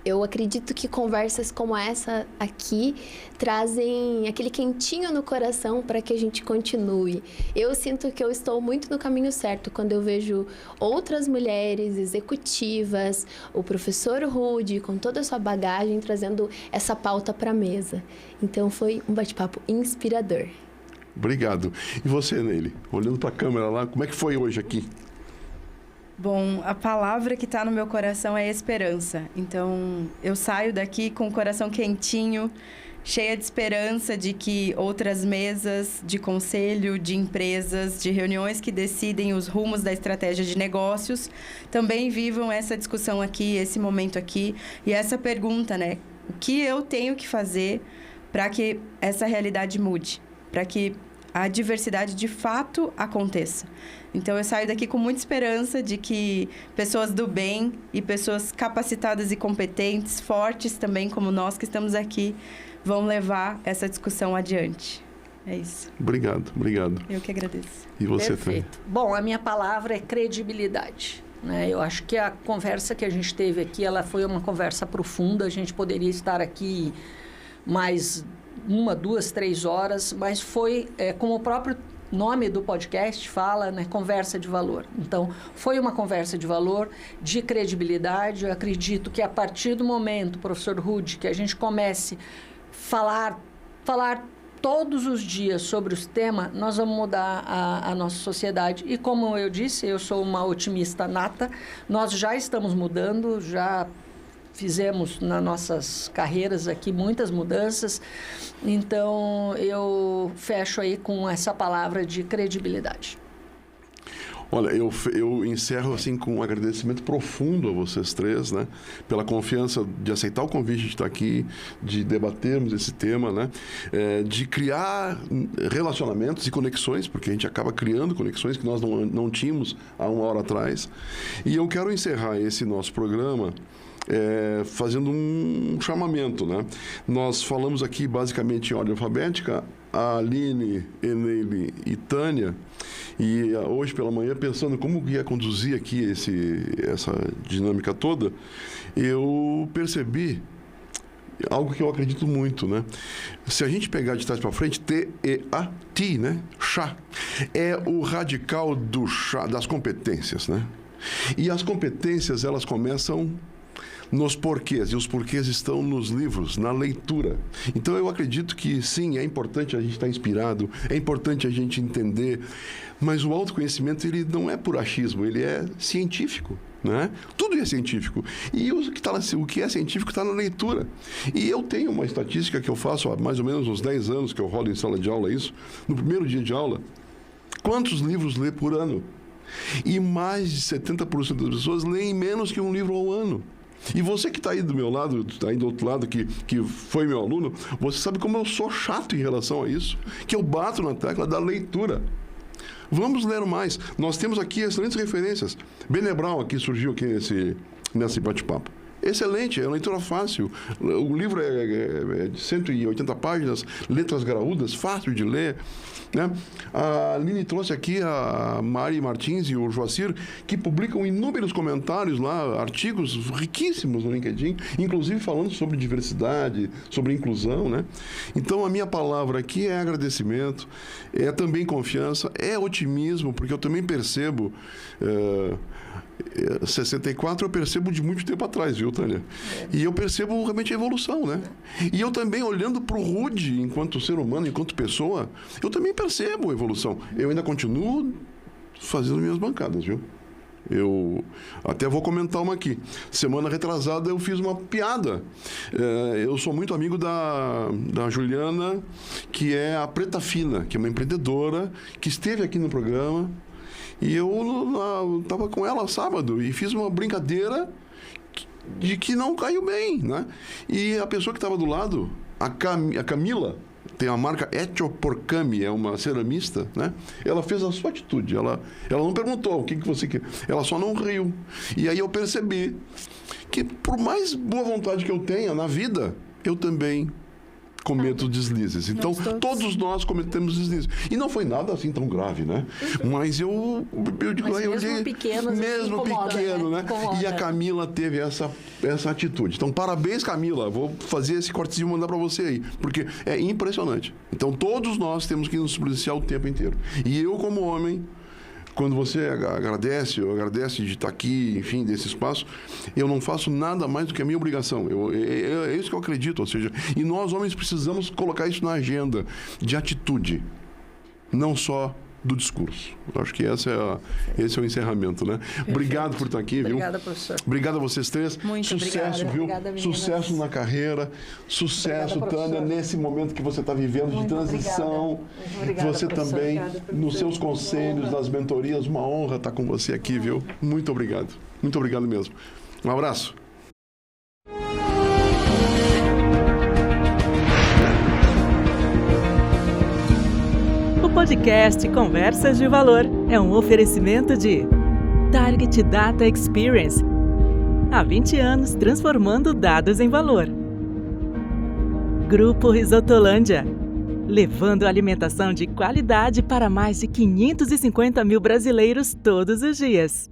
Eu acredito que conversas como essa aqui trazem aquele quentinho no coração para que a gente continue. Eu sinto que eu estou muito no caminho certo quando eu vejo outras mulheres executivas, o professor Rude, com toda a sua bagagem, trazendo essa pauta para a mesa. Então, foi um bate-papo inspirador. Obrigado. E você, Neile? Olhando para a câmera lá, como é que foi hoje aqui? Bom, a palavra que está no meu coração é esperança. Então, eu saio daqui com o coração quentinho, cheia de esperança de que outras mesas de conselho, de empresas, de reuniões que decidem os rumos da estratégia de negócios, também vivam essa discussão aqui, esse momento aqui. E essa pergunta, né? O que eu tenho que fazer para que essa realidade mude? Para que a diversidade de fato aconteça. Então, eu saio daqui com muita esperança de que pessoas do bem e pessoas capacitadas e competentes, fortes também, como nós que estamos aqui, vão levar essa discussão adiante. É isso. Obrigado. Eu que agradeço. E você, Perfeito. Bom, a minha palavra é credibilidade. Né? Eu acho que a conversa que a gente teve aqui, ela foi uma conversa profunda. A gente poderia estar aqui mais 1, 2, 3 horas, mas foi, como o próprio nome do podcast fala, né, conversa de valor. Então, foi uma conversa de valor, de credibilidade. Eu acredito que a partir do momento, professor Rude, que a gente comece a falar todos os dias sobre os temas, nós vamos mudar a nossa sociedade. E como eu disse, eu sou uma otimista nata, nós já estamos mudando, já fizemos nas nossas carreiras aqui muitas mudanças, então eu fecho aí com essa palavra de credibilidade. Olha, eu encerro assim com um agradecimento profundo a vocês três, né? Pela confiança de aceitar o convite de estar aqui, de debatermos esse tema, né? De criar relacionamentos e conexões, porque a gente acaba criando conexões que nós não tínhamos há 1 hora atrás. E eu quero encerrar esse nosso programa fazendo um chamamento, né? Nós falamos aqui basicamente em ordem alfabética, a Aline, Eneile e Tânia, e hoje pela manhã, pensando como ia conduzir aqui essa dinâmica toda, eu percebi algo que eu acredito muito, né? Se a gente pegar de trás para frente, T-E-A-T, né? Chá. É o radical do chá, das competências, né? E as competências, elas começam nos porquês, e os porquês estão nos livros, na leitura. Então, eu acredito que, sim, é importante a gente estar inspirado, é importante a gente entender, mas o autoconhecimento, ele não é por achismo, ele é científico, né? Tudo é científico. E o que é científico está na leitura. E eu tenho uma estatística que eu faço há mais ou menos uns 10 anos, que eu rolo em sala de aula isso, no primeiro dia de aula, quantos livros lê por ano? E mais de 70% das pessoas leem menos que um livro ao ano. E você que está aí do meu lado, está aí do outro lado, que foi meu aluno, você sabe como eu sou chato em relação a isso, que eu bato na tecla da leitura. Vamos ler mais. Nós temos aqui excelentes referências. Brené Brown aqui surgiu aqui nesse bate-papo. Excelente, é uma leitura fácil. O livro é de 180 páginas, letras graúdas, fácil de ler, né? A Aline trouxe aqui a Mari Martins e o Joacir, que publicam inúmeros comentários lá, artigos riquíssimos no LinkedIn, inclusive falando sobre diversidade, sobre inclusão, né? Então, a minha palavra aqui é agradecimento, é também confiança, é otimismo, porque eu também percebo... 64 eu percebo de muito tempo atrás, viu, Tânia? E eu percebo realmente a evolução, né? E eu também, olhando para o Rude, enquanto ser humano, enquanto pessoa, eu também percebo a evolução. Eu ainda continuo fazendo minhas bancadas, viu? Eu até vou comentar uma aqui. Semana retrasada eu fiz uma piada. Eu sou muito amigo da Juliana, que é a Preta Fina, que é uma empreendedora, que esteve aqui no programa. E eu estava com ela sábado e fiz uma brincadeira de que não caiu bem, né? E a pessoa que estava do lado, a Camila, tem a marca Etioporcami, é uma ceramista, né? Ela fez a sua atitude, ela não perguntou o que você quer, ela só não riu. E aí eu percebi que por mais boa vontade que eu tenha na vida, eu também cometo deslizes. Então, todos nós cometemos deslizes. E não foi nada assim tão grave, né? Mas eu digo, mas mesmo pequenos, mesmo pequeno, né? E a Camila teve essa atitude. Então, parabéns, Camila. Vou fazer esse cortezinho e mandar para você aí, porque é impressionante. Então, todos nós temos que nos policiar o tempo inteiro. E eu, como homem, quando você agradece de estar aqui, enfim, desse espaço, eu não faço nada mais do que a minha obrigação. É isso que eu acredito, ou seja, e nós homens precisamos colocar isso na agenda de atitude, não só do discurso. Eu acho que esse é o encerramento, né? Perfeito. Obrigado por estar aqui, viu? Obrigada, professor. Obrigado a vocês três. Muito sucesso, obrigada. viu? Obrigada, sucesso na carreira, sucesso, Tânia, nesse momento que você está vivendo de transição. Obrigada, você professor. também, Obrigada, nos seus conselhos, nas mentorias, uma honra estar com você aqui, viu? Muito obrigado. Muito obrigado mesmo. Um abraço. O podcast Conversas de Valor é um oferecimento de Target Data Experience. Há 20 anos transformando dados em valor. Grupo Risotolândia, levando alimentação de qualidade para mais de 550 mil brasileiros todos os dias.